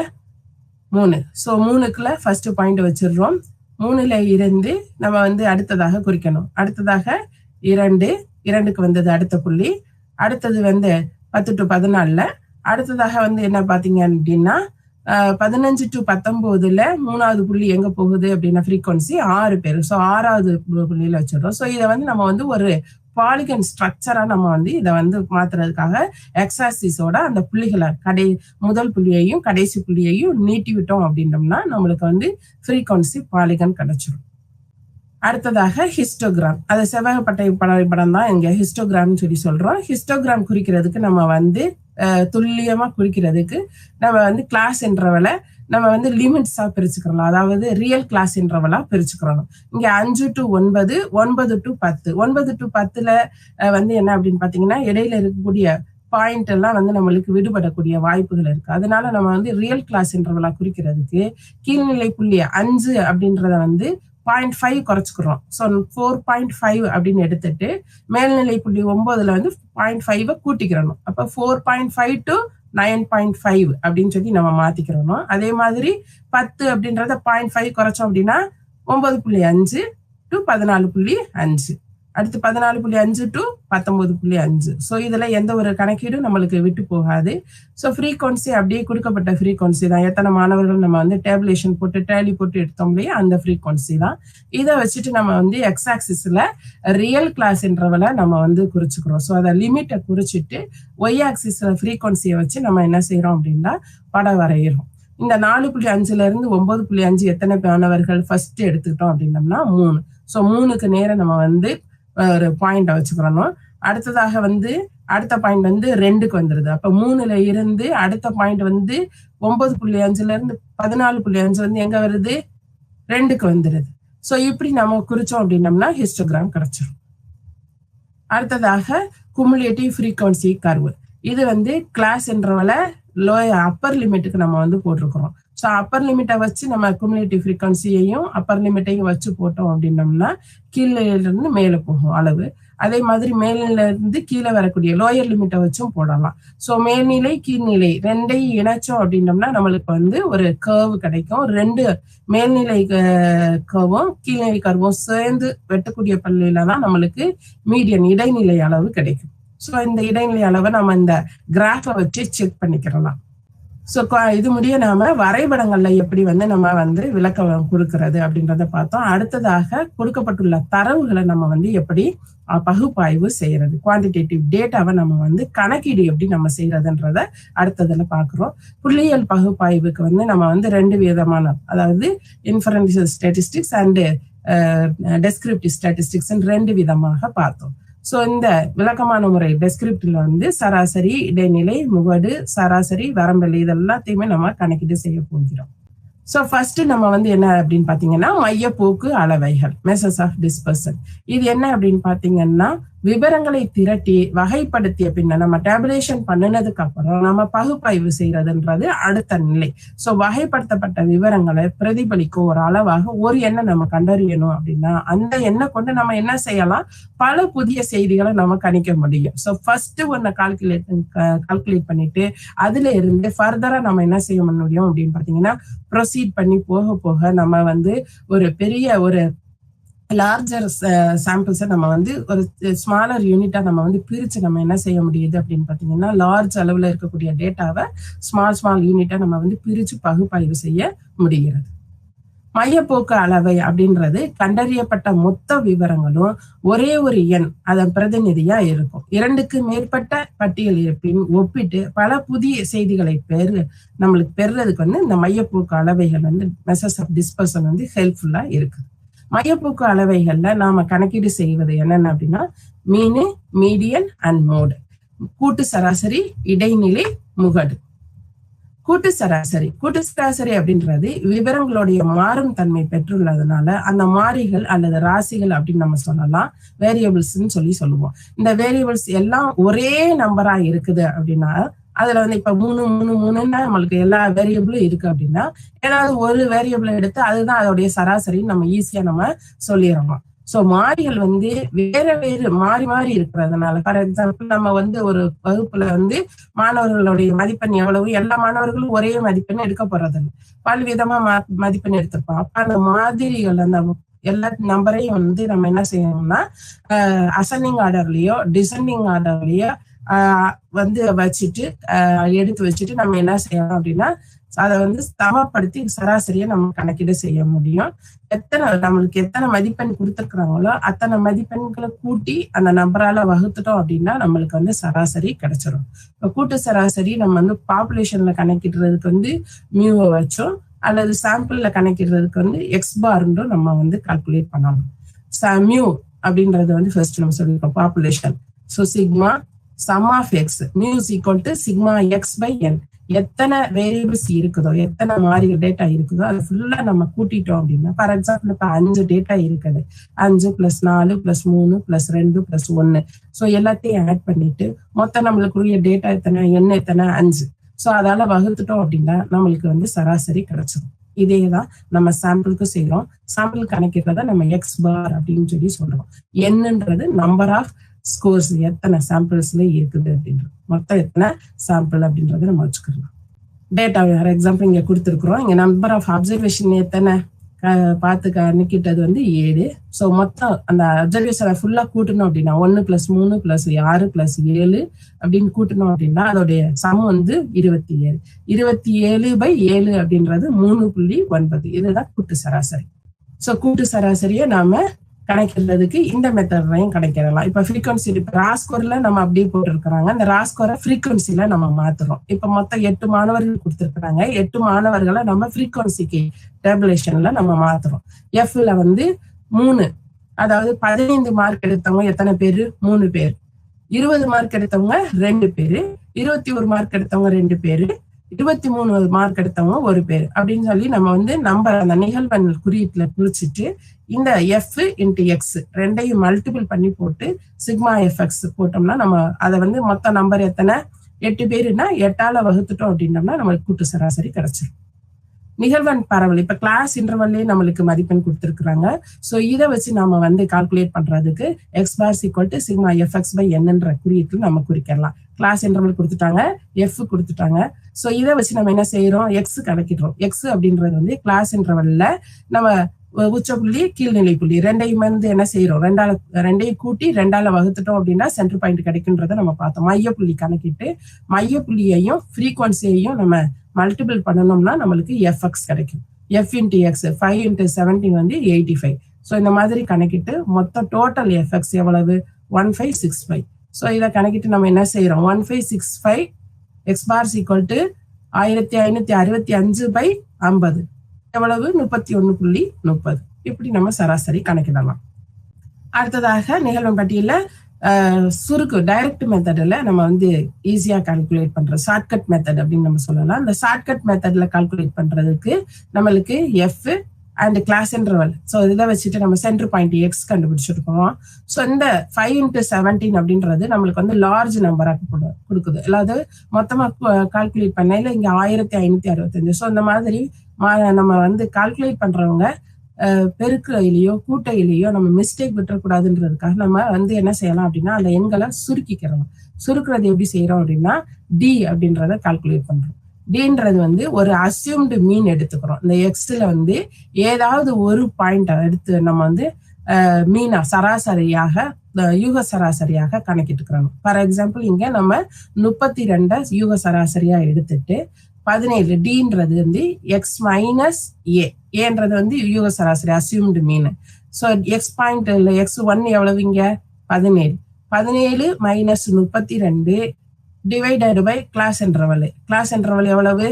3. ஸோ 3க்குள்ள ஃபர்ஸ்ட் பாயிண்ட் வச்சிடுறோம். 3ல இருந்து நம்ம வந்து அடுத்ததாக குறிக்கணும். அடுத்ததாக 2க்கு வந்தது அடுத்த புள்ளி. அடுத்தது வந்து 10 to 14ல. அடுத்ததாக வந்து என்ன பாத்தீங்க அப்படின்னா 15 to 19ல 3வது புள்ளி எங்க போகுது அப்படின்னா ஃப்ரீக்வன்சி 6 பேர். ஸோ 6வது புள்ளியில வச்சிடறோம். ஸோ இதை வந்து நம்ம வந்து ஒரு பாலிகன் ஸ்ட்ரக்சரா நம்ம வந்து இதை வந்து மாத்துறதுக்காக எக்ஸ் ஆக்சிஸோட அந்த புள்ளிகளை முதல் புள்ளியையும் கடைசி புள்ளியையும் நீட்டி விட்டோம் அப்படின்னோம்னா நம்மளுக்கு வந்து ஃப்ரீக்வன்சி பாலிகன் கிடைச்சிடும். அடுத்ததாக ஹிஸ்டோகிராம், அது செவ்வகப்பட்டை படம் தான் இங்க ஹிஸ்டோகிராம்னு சொல்லி சொல்றோம். ஹிஸ்டோகிராம் குறிக்கிறதுக்கு நம்ம வந்து துல்லியமா குறிக்கிறதுக்கு நம்ம வந்து கிளாஸ் இன்டர்வலை நம்ம வந்து லிமிட்ஸா பிரிச்சுக்கிறோம். அதாவது ரியல் கிளாஸ் இன்டர்வலா பிரிச்சுக்கிறோம். இங்க 5 to 9, 9 to 10. 9 to 10ல வந்து என்ன அப்படின்னு பாத்தீங்கன்னா இடையில இருக்கக்கூடிய பாயிண்ட் எல்லாம் வந்து நம்மளுக்கு விடுபடக்கூடிய வாய்ப்புகள் இருக்கு. அதனால நம்ம வந்து ரியல் கிளாஸ் இன்டர்வலா குறிக்கிறதுக்கு கீழ்நிலை புள்ளி 5 அப்படின்றத வந்து 0.5 குறைச்சுக்கிறோம். ஸோ 4.5 அப்படின்னு எடுத்துட்டு மேல்நிலை புள்ளி 9ல வந்து 0.5 கூட்டிக்கிறோம். அப்ப 4.5 to 9.5 அப்படின்னு சொல்லி நம்ம மாத்திக்கிறோம். அதே மாதிரி 10 அப்படின்றத 0.5 குறைச்சோம் அப்படின்னா 9.5 to 14.5. அடுத்து 14.5 to 19.5. ஸோ இதுல எந்த ஒரு கணக்கீடும் நம்மளுக்கு விட்டு போகாது. ஸோ ஃப்ரீக்வன்சி அப்படியே கொடுக்கப்பட்ட ஃப்ரீக்வன்சி தான். எத்தனை மாணவர்கள் நம்ம வந்து டேபுலேஷன் போட்டு டேலி போட்டு எடுத்தோம் இல்லையா, அந்த ஃப்ரீக்வன்சி தான். இதை வச்சுட்டு நம்ம வந்து எக்ஸ் ஆக்சிஸ்ல ரியல் கிளாஸ் இன்டர்வலை நம்ம வந்து குறிச்சுக்கிறோம். ஸோ அதை லிமிட்டை குறிச்சிட்டு ஒய் ஆக்சிஸ்ல ஃப்ரீக்வன்சியை வச்சு நம்ம என்ன செய்யறோம் அப்படின்னா படம் வரைகிறோம். இந்த 4.5ல இருந்து 9.5 எத்தனை மாணவர்கள் ஃபர்ஸ்ட் எடுத்துக்கிட்டோம் அப்படின்னம்னா 3. ஸோ 3க்கு நேரம் நம்ம வந்து ஒரு பாயிண்ட் வச்சுக்கிறோம். அடுத்ததாக வந்து அடுத்த பாயிண்ட் வந்து 2க்கு வந்துருது. அப்ப 3ல இருந்து அடுத்த பாயிண்ட் வந்து 9.5ல இருந்து 14.5 வந்து எங்க வருது, 2க்கு வந்துருது. ஸோ இப்படி நம்ம குறிச்சோம் அப்படின்னம்னா ஹிஸ்டோகிராம் கிடைச்சிடும். அடுத்ததாக குமுலேட்டிவ் ஃப்ரீக்வன்சி கர்வு. இது வந்து கிளாஸ் இன்டர்வல அப்பர் லிமிட்டுக்கு நம்ம வந்து போட்டிருக்கிறோம். ஸோ அப்பர் லிமிட்டை வச்சு நம்ம குமுலேட்டிவ் ஃப்ரீக்வன்சியையும் அப்பர் லிமிட்டையும் வச்சு போட்டோம் அப்படின்னோம்னா கீழே இருந்து மேலே போகும் அளவு. அதே மாதிரி மேல்நிலை இருந்து கீழே வரக்கூடிய லோயர் லிமிட்டை வச்சும் போடலாம். ஸோ மேல்நிலை கீழ்நிலை ரெண்டையும் இணைச்சோம் அப்படின்னோம்னா நம்மளுக்கு வந்து ஒரு கர்வ் கிடைக்கும். ரெண்டு மேல்நிலை கர்வும் கீழ்நிலை கர்வும் சேர்ந்து வெட்டக்கூடிய பள்ளியில தான் நம்மளுக்கு மீடியன் இடைநிலை அளவு கிடைக்கும். ஸோ இந்த இடைநிலை அளவை நம்ம இந்த கிராஃபை வச்சு செக் பண்ணிக்கிறலாம். ஸோ இது முடிய நாம வரைபடங்கள்ல எப்படி வந்து நம்ம வந்து விளக்கம் கொடுக்கறது அப்படின்றத பார்த்தோம். அடுத்ததாக கொடுக்கப்பட்டுள்ள தரவுகளை நம்ம வந்து எப்படி பகுப்பாய்வு செய்யறது, குவான்டிடேட்டிவ் டேட்டாவை நம்ம வந்து கணக்கீடு எப்படி நம்ம செய்யறதுன்றத அடுத்ததுல பாக்குறோம். புள்ளியியல் பகுப்பாய்வுக்கு வந்து நம்ம வந்து ரெண்டு விதமான, அதாவது inferential statistics and descriptive statistics ரெண்டு விதமாக பார்த்தோம். ஸோ இந்த விளக்கமான முறை டெஸ்கிரிப்டிவ்ல வந்து சராசரி, இடைநிலை, முகடு, சராசரி, வரம்பெல்லை இதெல்லாத்தையுமே நம்ம கணக்கீடு செய்ய போகிறோம். ஸோ ஃபர்ஸ்ட் நம்ம வந்து என்ன அப்படின்னு பாத்தீங்கன்னா மையப்போக்கு அளவைகள், மெஷர்ஸ் ஆஃப் டிஸ்பர்சன். இது என்ன அப்படின்னு பாத்தீங்கன்னா விவரங்களை திரட்டி வகைப்படுத்திய பின்ன நம்ம டேபுலேஷன் பண்ணினதுக்கு அப்புறம் நம்ம பகுப்பாய்வு செய்யறதுன்றது அடுத்த நிலை. ஸோ வகைப்படுத்தப்பட்ட விவரங்களை பிரதிபலிக்கும் ஒரு அளவாக ஒரு எண்ணை நம்ம கண்டறியணும் அப்படின்னா அந்த எண்ணை கொண்டு நம்ம என்ன செய்யலாம், பல புதிய செய்திகளை நம்ம கணிக்க முடியும். ஸோ ஃபர்ஸ்ட் ஒன்ன கால்குலேட் பண்ணிட்டு அதுல இருந்து ஃபர்தரா நம்ம என்ன செய்ய முடியும் அப்படின்னு பாத்தீங்கன்னா ப்ரொசீட் பண்ணி போக போக நம்ம வந்து ஒரு பெரிய ஒரு லார்ஜர் சாம்பிள்ஸை நம்ம வந்து ஒரு ஸ்மாலர் யூனிட்டா நம்ம வந்து பிரிச்சு நம்ம என்ன செய்ய முடியுது அப்படின்னு பாத்தீங்கன்னா லார்ஜ் அளவுல இருக்கக்கூடிய டேட்டாவை ஸ்மால் யூனிட்டா நம்ம வந்து பிரிச்சு பகுப்பாய்வு செய்ய முடிகிறது. மையப்போக்கு அளவை அப்படின்றது கண்டறியப்பட்ட மொத்த விவரங்களும் ஒரே ஒரு எண் அதன் பிரதிநிதியா இருக்கும். இரண்டுக்கு மேற்பட்ட பட்டியல் இருப்பின் ஒப்பிட்டு பல புதிய செய்திகளை நம்மளுக்கு பெறுறதுக்கு வந்து இந்த மையப்போக்கு அளவைகள் வந்து மெஷர்ஸ் ஆஃப் டிஸ்பர்சன் வந்து ஹெல்ப்ஃபுல்லா இருக்கு. மையப்போக்கு அளவைகள்ல நாம கணக்கீடு செய்வது என்னென்ன அப்படின்னா மீனு, மீடியன் அண்ட் மோடு, கூட்டு சராசரி, இடைநிலை, முகடு. கூட்டு சராசரி அப்படின்றது விவரங்களுடைய மாறும் தன்மை பெற்றுள்ளதுனால அந்த மாறிகள் அல்லது ராசிகள் அப்படின்னு நம்ம சொல்லலாம், வேரியபிள்ஸ்ன்னு சொல்லுவோம். இந்த வேரியபிள்ஸ் எல்லாம் ஒரே நம்பரா இருக்குது அப்படின்னா அதுல வந்து இப்ப 3 நம்மளுக்கு எல்லா வேரியபிளும் இருக்கு அப்படின்னா ஏதாவது ஒரு வேரியபிளை எடுத்து அதுதான் அதோடைய சராசரின்னு நம்ம ஈஸியா நம்ம சொல்லிடுறோம். சோ மாறிகள் வந்து வேறு மாறி இருக்கிறதுனால, ஃபார் எக்ஸாம்பிள் நம்ம வந்து ஒரு வகுப்புல வந்து மாணவர்களுடைய மதிப்பெண் எவ்வளவு, எல்லா மாணவர்களும் ஒரே மதிப்பெண் எடுக்க போறது இல்லை, பல்விதமா மதிப்பெண் எடுத்திருப்போம். அப்ப அந்த மாதிரிகள் அந்த எல்லா நம்பரையும் வந்து நம்ம என்ன செய்யணும்னா அசெண்டிங் ஆர்டர்லயோ டிசெண்டிங் ஆர்டர்லயோ வந்து எடுத்து வச்சுட்டு நம்ம என்ன செய்யணும் அப்படின்னா அதை வந்து சமப்படுத்தி சராசரியை நம்ம கணக்கீடு செய்ய முடியும். நம்மளுக்கு எத்தனை மதிப்பெண் கொடுத்துருக்குறாங்களோ அத்தனை மதிப்பெண்களை கூட்டி அந்த நம்பரால வகுத்துட்டோம் அப்படின்னா நம்மளுக்கு வந்து சராசரி கிடைச்சிடும். இப்போ கூட்டு சராசரி நம்ம வந்து பாப்புலேஷன்ல கணக்கிடுறதுக்கு வந்து மியூவை வச்சோம், அல்லது சாம்பிள்ல கணக்கிடுறதுக்கு வந்து எக்ஸ் பார்ன்றும் நம்ம வந்து கால்குலேட் பண்ணணும். மியூ அப்படின்றது வந்து ஃபர்ஸ்ட் நம்ம சொல்லிருக்கோம் population. So sigma sum of x mu is equal to sigma x by n. எத்தனை வேரியபிள்ஸ் இருக்குதோ, எத்தனை மாறி டேட்டா இருக்குதோ அது ஃபுல்லா நம்ம கூட்டிட்டோம் அப்படின்னா, ஃபார் எக்ஸாம்பிள் இப்ப 5 டேட்டா இருக்குது, 5 + 4 + 3 + 2 + 1. ஸோ எல்லாத்தையும் ஆட் பண்ணிட்டு மொத்தம் நம்மளுக்குரிய டேட்டா எத்தனை, எண் எத்தனை, 5. ஸோ அதால வகுத்துட்டோம் அப்படின்னா நம்மளுக்கு வந்து சராசரி கிடைச்சிடும். இதேதான் நம்ம சாம்பிளுக்கு செய்யறோம். சாம்பிள் கணக்கிடுறத நம்ம எக்ஸ் பார் அப்படின்னு சொல்றோம். என்னன்றது நம்பர் ஆஃப் ஸ்கோர்ஸ், எத்தனை சாம்பிள்ஸ்ல இருக்குது அப்படின்றது, மொத்தம் எத்தனை சாம்பிள் அப்படின்றத நம்ம வச்சுக்கலாம். டேட்டா ஃபார் எக்ஸாம்பிள் இங்க கொடுத்துருக்குறோம். இங்க நம்பர் ஆஃப் அப்சர்வேஷன் எத்தனை பார்த்து கணக்கிட்டது வந்து 7. ஸோ மொத்தம் அந்த அப்சர்வேஷனை ஃபுல்லா கூட்டணும் அப்படின்னா 1 + 3 + 6 + 7 அப்படின்னு கூட்டணும் அப்படின்னா அதோடைய சம் வந்து 27. 27/7 அப்படின்றது 3.9. இதுதான் கூட்டு சராசரி. ஸோ கூட்டு சராசரியை நாம கணக்கிடுறதுக்கு இந்த மெத்தட்லையும் கணக்கிடலாம். இப்ப ஃப்ரீக்வன்சி ராஸ்கோர்ல நம்ம அப்படியே போட்டிருக்கிறாங்க, அந்த ராஸ்கோரை ஃப்ரீக்வன்சில நம்ம மாத்துறோம். இப்ப மொத்தம் 8 மாணவர்கள் கொடுத்திருக்கிறாங்க. 8 மாணவர்களை நம்ம ஃப்ரீக்வன்சிக்கு டேபுலேஷன்ல நம்ம மாத்துறோம். எஃப்ல வந்து 3, அதாவது 15 மார்க் எடுத்தவங்க எத்தனை பேரு, 3 பேர். 20 மார்க் எடுத்தவங்க 2 பேரு. 21 மார்க் எடுத்தவங்க 2 பேரு. 23 மார்க் எடுத்தவங்க ஒரு பேர் அப்படின்னு சொல்லி நம்ம வந்து நம்பர் அந்த நிகழ்வெண் குறியீட்டுல குறிச்சிட்டு இந்த எஃப் இன்ட்டு எக்ஸ் ரெண்டையும் மல்டிபிள் பண்ணி போட்டு சிக்மா எஃப்எக்ஸ் போட்டோம்னா நம்ம அதை வந்து மொத்த நம்பர் எத்தனை 8 பேருன்னா 8ஆல வகுத்துட்டோம் அப்படின்னோம்னா நம்மளுக்கு கூட்டு சராசரி கிடைச்சிடும். நிகழ்வெண் பரவல் இப்ப கிளாஸ் இன்டர்வல்லே நம்மளுக்கு மதிப்பெண் கொடுத்துருக்காங்க. ஸோ இதை வச்சு நம்ம வந்து கால்குலேட் பண்றதுக்கு x bar equal to sigma f x by என்னன்ற குறியீட்டில் நம்ம குறிக்கலாம். கிளாஸ் இன்டர்வல் கொடுத்துட்டாங்க, எஃப் கொடுத்துட்டாங்க. ஸோ இதை வச்சு நம்ம என்ன செய்யறோம், எக்ஸ் கணக்கிடுறோம். எக்ஸ் அப்படின்றது வந்து கிளாஸ் இன்டர்வல்ல நம்ம உச்ச புள்ளி கீழ்நிலை புள்ளி ரெண்டையும் வந்து என்ன செய்யறோம், ரெண்டையும் கூட்டி 2ஆல வகுத்துட்டோம் அப்படின்னா சென்டர் பாயிண்ட் கிடைக்குன்றத நம்ம பார்த்தோம். மைய புள்ளி கணக்கிட்டு மைய புள்ளியையும் ஃப்ரீக்வன்சியையும் நம்ம மல்டிபிள் பண்ணணும்னா நம்மளுக்கு எஃப்எக்ஸ் கிடைக்கும். எஃப் இன்ட்டு எக்ஸ் 5 இன்ட்டு 17 வந்து 85. ஸோ இந்த மாதிரி கணக்கிட்டு மொத்த டோட்டல் எஃப்எக்ஸ் எவ்வளவு 1565. ஸோ இதை கணக்கிட்டு நம்ம என்ன செய்யறோம், 1565 x bar equal to 1565 by 50 எவ்வளவு 31.30. இப்படி நம்ம சராசரி கணக்கிடலாம். அடுத்ததாக நிகழ்வெண் பட்டியல சுருக்கு டைரக்ட் மெத்தட்ல நம்ம வந்து ஈஸியா கால்குலேட் பண்றோம். ஷார்ட்கட் மெத்தட் அப்படின்னு நம்ம சொல்லலாம். இந்த ஷார்ட்கட் மெத்தட்ல கால்குலேட் பண்றதுக்கு நம்மளுக்கு f and class interval, so இதை வச்சுட்டு நம்ம சென்டர் பாயிண்ட் எக்ஸ் கண்டுபிடிச்சிருக்கோம். ஸோ இந்த 5 இன்ட்டு 17 அப்படின்றது நம்மளுக்கு வந்து லார்ஜ் நம்பராக கொடுக்குது. அதாவது மொத்தமா கால்குலேட் பண்ணல இங்க 1565. ஸோ இந்த மாதிரி நம்ம வந்து கால்குலேட் பண்றவங்க பெருக்கையிலையோ கூட்டையிலையோ நம்ம மிஸ்டேக் விட்டுறக்கூடாதுன்றதுக்காக நம்ம வந்து என்ன செய்யலாம் அப்படின்னா அந்த எண்களை சுருக்கிக்கிறோம். சுருக்குறது எப்படி செய்யறோம் அப்படின்னா டி அப்படின்றத கால்குலேட் பண்றோம். டின்றது வந்து ஒரு அசியூம்டு மீன் எடுத்துக்கிறோம். இந்த எக்ஸ்ல வந்து ஏதாவது ஒரு பாயிண்ட் எடுத்து நம்ம வந்து மீனா சராசரியாக யூக சராசரியாக கணக்கிட்டுக்கிறோம். ஃபார் எக்ஸாம்பிள் இங்க நம்ம 32 யூக சராசரியா எடுத்துட்டு 17 டின்றது வந்து எக்ஸ் மைனஸ் ஏன்றது வந்து யூக சராசரி assumed mean. So x point இல்லை எக்ஸ் 1 எவ்வளவு இங்க 17 minus 32 divided by class interval. Class interval எவ்வளவு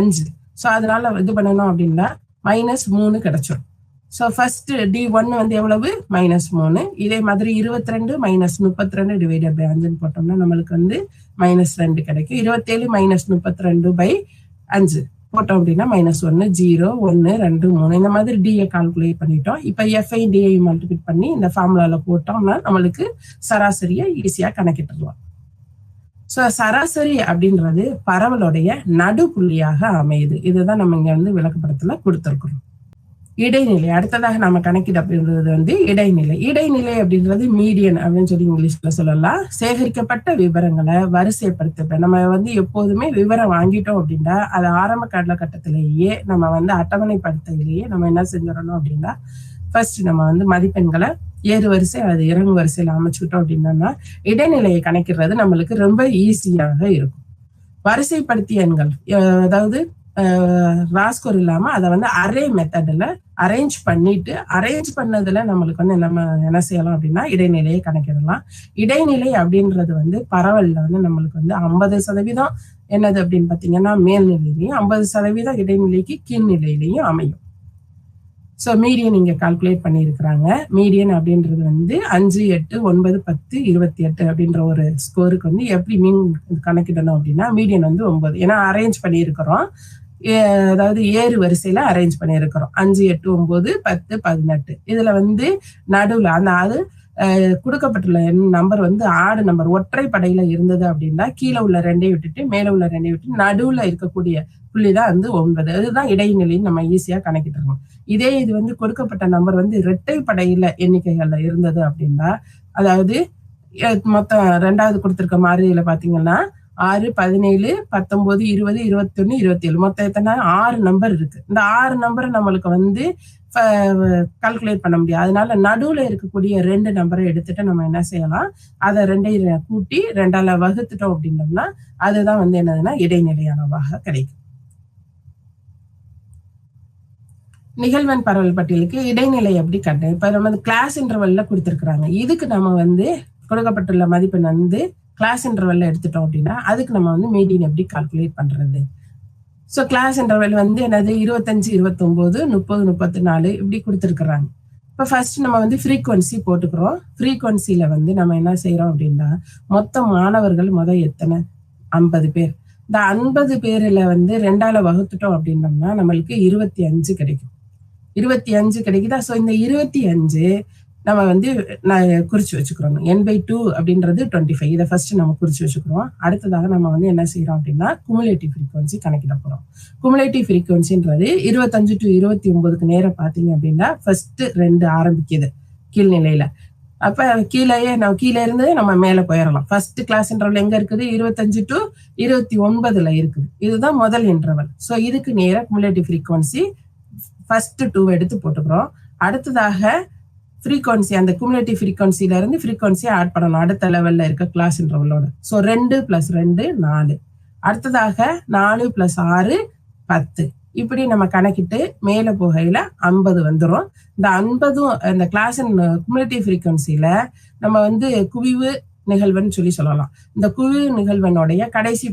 5. ஸோ அதனால இது பண்ணணும் அப்படின்னா -3 கிடைச்சிடும். ஸோ ஃபர்ஸ்ட் D1 வந்து எவ்வளவு -3. இதே மாதிரி 22 மைனஸ் 32 டிவைடட் பை 5 போட்டோம்னா நம்மளுக்கு வந்து -2 கிடைக்கும். 27 மைனஸ் 32 பை 5 போட்டோம் அப்படின்னா -1 0 1 2 3 இந்த மாதிரி டியை கால்குலேட் பண்ணிட்டோம். இப்போ எஃப்ஐ டிஐ மல்டிபிள் பண்ணி இந்த ஃபார்முலால போட்டோம்னா நம்மளுக்கு சராசரியை ஈஸியா கணக்கிட்டுருலாம். ஸோ சராசரி அப்படின்றது பரவலுடைய நடுப்புள்ளியாக அமையுது. இதுதான் நம்ம இங்க வந்து விளக்கப்படத்துல கொடுத்துருக்கிறோம். இடைநிலை அடுத்ததாக நம்ம கணக்கிட அப்படின்றது வந்து இடைநிலை. இடைநிலை அப்படின்றது மீடியன் அப்படின்னு சொல்லி இங்கிலீஷ்ல சொல்லலாம். சேகரிக்கப்பட்ட விவரங்களை வரிசைப்படுத்த நம்ம வந்து எப்போதுமே விவரம் வாங்கிட்டோம் அப்படின்னா அது ஆரம்ப காலகட்டத்திலேயே நம்ம வந்து அட்டவணைப்படுத்தையிலேயே நம்ம என்ன செஞ்சிடணும் அப்படின்னா ஃபர்ஸ்ட் நம்ம வந்து மதிப்பெண்களை ஏறு வரிசை அது இறங்கு வரிசையில அமைச்சுக்கிட்டோம் அப்படின்னா இடைநிலையை கணக்கிடுறது நம்மளுக்கு ரொம்ப ஈஸியாக இருக்கும். வரிசைப்படுத்திய எண்கள் அதாவது ராஸ்கோர் இல்லாம அதை வந்து அரே மெத்தட்ல அரேஞ்ச் பண்ணிட்டு அரேஞ்ச் பண்ணதுல நம்மளுக்கு வந்து நம்ம என்ன செய்யலாம் அப்படின்னா இடைநிலையை கணக்கிடலாம். இடைநிலை அப்படின்றது வந்து பரவல்ல வந்து நம்மளுக்கு வந்து 50% என்னது அப்படின்னு பாத்தீங்கன்னா மேல்நிலையிலையும் 50% இடைநிலைக்கு கீழ்நிலையிலையும் அமையும். ஸோ மீடியன் இங்க கால்குலேட் பண்ணியிருக்கிறாங்க. மீடியன் அப்படின்றது வந்து 5 8 9 10 28 அப்படின்ற ஒரு ஸ்கோருக்கு வந்து எப்படி மீன் கணக்கிடணும் அப்படின்னா மீடியன் வந்து 9. ஏன்னா அரேஞ்ச் பண்ணியிருக்கிறோம், அதாவது ஏறு வரிசையில அரேஞ்ச் பண்ணியிருக்கிறோம். 5 8 9 10 18. இதுல வந்து நடுவுல அந்த அது கொடுக்கப்பட்டுள்ள நம்பர் வந்து ஆடு நம்பர் ஒற்றை படையில இருந்தது அப்படின்னா கீழே உள்ள 2ஐ விட்டுட்டு மேல உள்ள 2ஐ விட்டு நடுவுல இருக்கக்கூடிய புள்ளிதான் வந்து 9. அதுதான் இடைநிலைன்னு நம்ம ஈஸியா கணக்கிட்டுருக்கோம். இதே இது வந்து கொடுக்கப்பட்ட நம்பர் வந்து இரட்டை படையில எண்ணிக்கைகள்ல இருந்தது அப்படின்னா அதாவது மொத்தம் 2வது கொடுத்திருக்க மாதிரியில பாத்தீங்கன்னா 6 17 19 20 21 27 மொத்தம் எத்தனை 6 நம்பர் இருக்கு. இந்த 6 நம்பரை நம்மளுக்கு வந்து கால்குலேட் பண்ண முடியாது. அதனால நடுவுல இருக்கக்கூடிய 2 நம்பரை எடுத்துட்டு நம்ம என்ன செய்யலாம், அதை 2ஐ கூட்டி 2ஆல வகுத்துட்டோம் அப்படின்னோம்னா அதுதான் வந்து என்னதுன்னா இடைநிலையானவாக கிடைக்கும். நிகழ்வெண் பரவல் பட்டியலுக்கு இடைநிலை எப்படி கட்ட இப்ப நம்ம கிளாஸ் இன்டர்வல்ல கொடுத்திருக்கிறாங்க. இதுக்கு நம்ம வந்து கொடுக்கப்பட்டுள்ள மதிப்பெண் வந்து கிளாஸ் இன்டர்வல்ல எடுத்துட்டோம் அப்படின்னா அதுக்கு நம்ம வந்து மீடியன் எப்படி கால்குலேட் பண்றது. ஸோ கிளாஸ் இன்டர்வல் வந்து என்னது 25 29 30 34 இப்படி கொடுத்துருக்குறாங்க. இப்போ ஃபர்ஸ்ட் நம்ம வந்து ஃப்ரீக்வன்சி போட்டுக்கிறோம். ஃப்ரீக்வன்சியில வந்து நம்ம என்ன செய்யறோம் அப்படின்னா மொத்த மாணவர்கள் எத்தனை 50 பேர். இந்த 50 பேர்ல வந்து 2ஆல வகுத்துட்டோம் அப்படின்னோம்னா நம்மளுக்கு 25 கிடைக்கும். 25 கிடைக்குதா? ஸோ இந்த 25 நம்ம வந்து குறிச்சு வச்சுக்கிறோம். n/2 அப்படின்றது 25. இதை ஃபர்ஸ்ட் நம்ம குறிச்சு வச்சுக்கிறோம். அடுத்ததாக நம்ம வந்து என்ன செய்யறோம் அப்படின்னா குமுலேட்டிவ் ஃப்ரீக்வன்சி கணக்கிட போறோம். குமுலேட்டிவ் ஃப்ரீக்வன்சின்றது 25 to 29க்கு நேரம் பார்த்தீங்க அப்படின்னா ஃபர்ஸ்ட் 2 ஆரம்பிக்குது கீழ்நிலையில. அப்ப கீழே இருந்து நம்ம மேல போயிடலாம். ஃபர்ஸ்ட் கிளாஸ் இன்டர்வல் எங்க இருக்குது? 25 to 29ல இருக்குது. இதுதான் முதல் இன்டர்வல். ஸோ இதுக்கு நேர குமுலேட்டிவ் ஃப்ரீக்வன்சி ஃபர்ஸ்ட் 2 எடுத்து போட்டுக்கிறோம். அடுத்ததாக ஃப்ரீக்வன்சி, அந்த குமுலேட்டிவ் ஃப்ரீக்வன்சில இருந்து ஃப்ரீக்வன்சி ஆட் பண்ணணும் அடுத்த லெவல்ல இருக்க கிளாஸ் இன்டர்வலோட. ஸோ 2 + 2 4. அடுத்ததாக 4 + 6 10. இப்படி நம்ம கணக்கிட்டு மேல போகையில 50 வந்துடும். இந்த 50 இந்த கிளாஸ் குமுலேட்டிவ் ஃப்ரீக்வன்சில நம்ம வந்து குவிவு நிகழ்வுன்னு சொல்லலாம். இந்த குவிவு நிகழ்வனுடைய கடைசி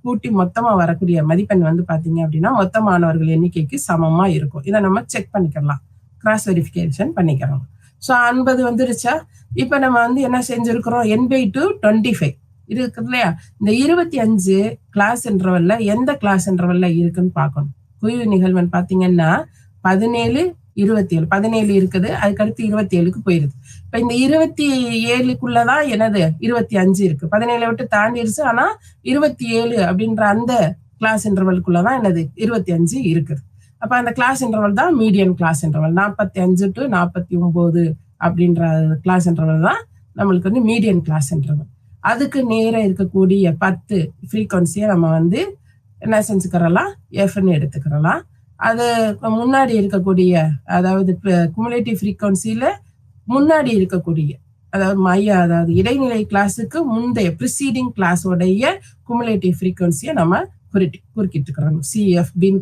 கூட்டி மொத்தமா வரக்கூடிய மதிப்பெண் வந்து பாத்தீங்க அப்படின்னா மொத்த மாணவர்கள் எண்ணிக்கைக்கு சமமா இருக்கும். இதை நம்ம செக் பண்ணிக்கலாம், கிராஸ் வெரிஃபிகேஷன் பண்ணிக்கிறோம். ஸோ 50 வந்துருச்சா? இப்ப நம்ம வந்து என்ன செஞ்சிருக்கிறோம்? n/2 25 இருக்கு இல்லையா? இந்த 25 கிளாஸ் இன்டர்வல்ல எந்த கிளாஸ் இன்டர்வல்ல இருக்குன்னு பார்க்கணும். குவிவு நிகழ்வன் பாத்தீங்கன்னா 17 27 17 இருக்குது. அதுக்கடுத்து 27க்கு போயிருது. இப்ப இந்த 27க்குள்ளதான் என்னது 25 இருக்கு. 17 விட்டு தாண்டிடுச்சு. ஆனா 27 அப்படின்ற அந்த கிளாஸ் இன்டர்வலுக்குள்ளதான் என்னது 25 இருக்குது. அப்ப அந்த கிளாஸ் இன்டர்வல் தான் மீடியன் கிளாஸ் இன்டர்வல். 45 to 49 அப்படின்ற கிளாஸ் இன்டர்வல் தான் நம்மளுக்கு வந்து மீடியன் கிளாஸ் இன்டர்வல். அதுக்கு நேரம் இருக்கக்கூடிய 10 ஃப்ரீக்வன்சியை நம்ம வந்து என்ன செஞ்சுக்கிறலாம்? எஃப்னு எடுத்துக்கிறலாம். அது முன்னாடி இருக்கக்கூடிய, அதாவது குமுலேட்டிவ் ஃப்ரீக்வன்சில முன்னாடி இருக்கக்கூடிய, அதாவது இடைநிலை கிளாஸுக்கு முந்தைய ப்ரிசீடிங் கிளாஸோடைய குமுலேட்டிவ் ஃப்ரீக்வன்சியை நம்ம குறுக்கிட்டுக்கிறோம். CFBன்னு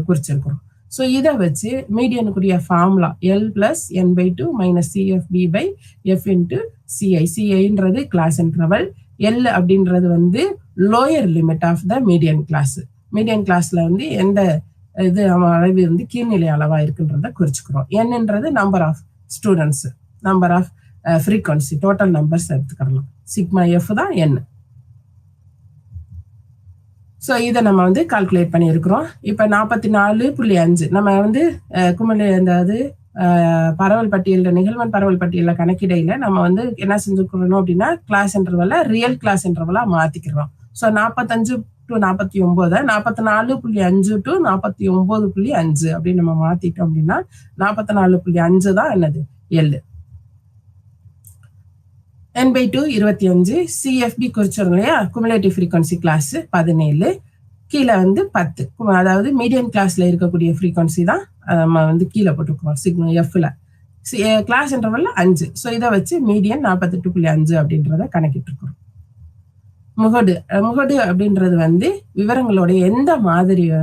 குறிச்சிருக்கிறோம். ஸோ இதை வச்சு மீடியனுக்குரிய formula L + n/2 - CFB/F × CI. CIன்றது கிளாஸ் இன்டர்வல், L அப்படின்றது வந்து lower limit of the median class. Median கிளாஸ்ல வந்து எந்த இது அளவு வந்து கீழ்நிலை அளவா இருக்குன்றத குறிச்சுக்கிறோம். Nன்றது number of students, number of frequency, total numbers எடுத்துக்கிறலாம். Σf தான் N. ஸோ இதை நம்ம வந்து கால்குலேட் பண்ணியிருக்கிறோம். இப்போ 44.5 நம்ம வந்து அதாவது பரவல் பட்டியலில், நிகழ்வன் பரவல் பட்டியலில் கணக்கிடையில நம்ம வந்து என்ன செஞ்சுக்கிறோம் அப்படின்னா கிளாஸ் இன்டர்வலை ரியல் கிளாஸ் இன்டர்வலா மாத்திக்கிறோம். ஸோ 45 to 49 44.5 to 49.5 அப்படின்னு நம்ம மாத்திட்டோம் அப்படின்னா 44.5 தான் என்னது L. n/2 25, CFB குறிச்சிடும் இல்லையா? குமுலேட்டிவ் ஃப்ரீக்வன்சி கிளாஸ் 17, கீழே வந்து 10. அதாவது மீடியம் கிளாஸ்ல இருக்கக்கூடிய ஃப்ரீக்வன்சி தான் நம்ம வந்து கீழே போட்டுருக்கோம் எஃப்ல. கிளாஸ் இன்டர்வல்ல 5. ஸோ இதை வச்சு மீடியன் 48.5 அப்படின்றத கணக்கிட்டு இருக்கிறோம். முகடு அப்படின்றது வந்து விவரங்களுடைய எந்த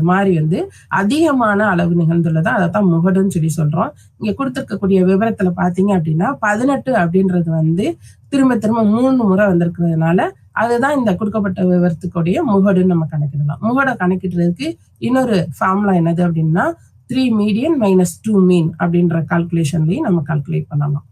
மாறி வந்து அதிகமான அளவு நிகழ்ந்துள்ளதோ அதைத்தான் முகடுன்னு சொல்லி சொல்றோம். இங்க கொடுத்திருக்கக்கூடிய விவரத்துல பாத்தீங்க அப்படின்னா 18 அப்படின்றது வந்து திரும்ப 3 முறை வந்திருக்கிறதுனால அதுதான் இந்த கொடுக்கப்பட்ட விவரத்துக்குடைய முகடுன்னு நம்ம கணக்கிடலாம். முகடை கணக்கிடுறதுக்கு இன்னொரு ஃபார்முலா என்னது அப்படின்னா 3 மீடியன் - 2 மீன் அப்படின்ற கால்குலேஷன்லயும் நம்ம கால்குலேட் பண்ணலாம்.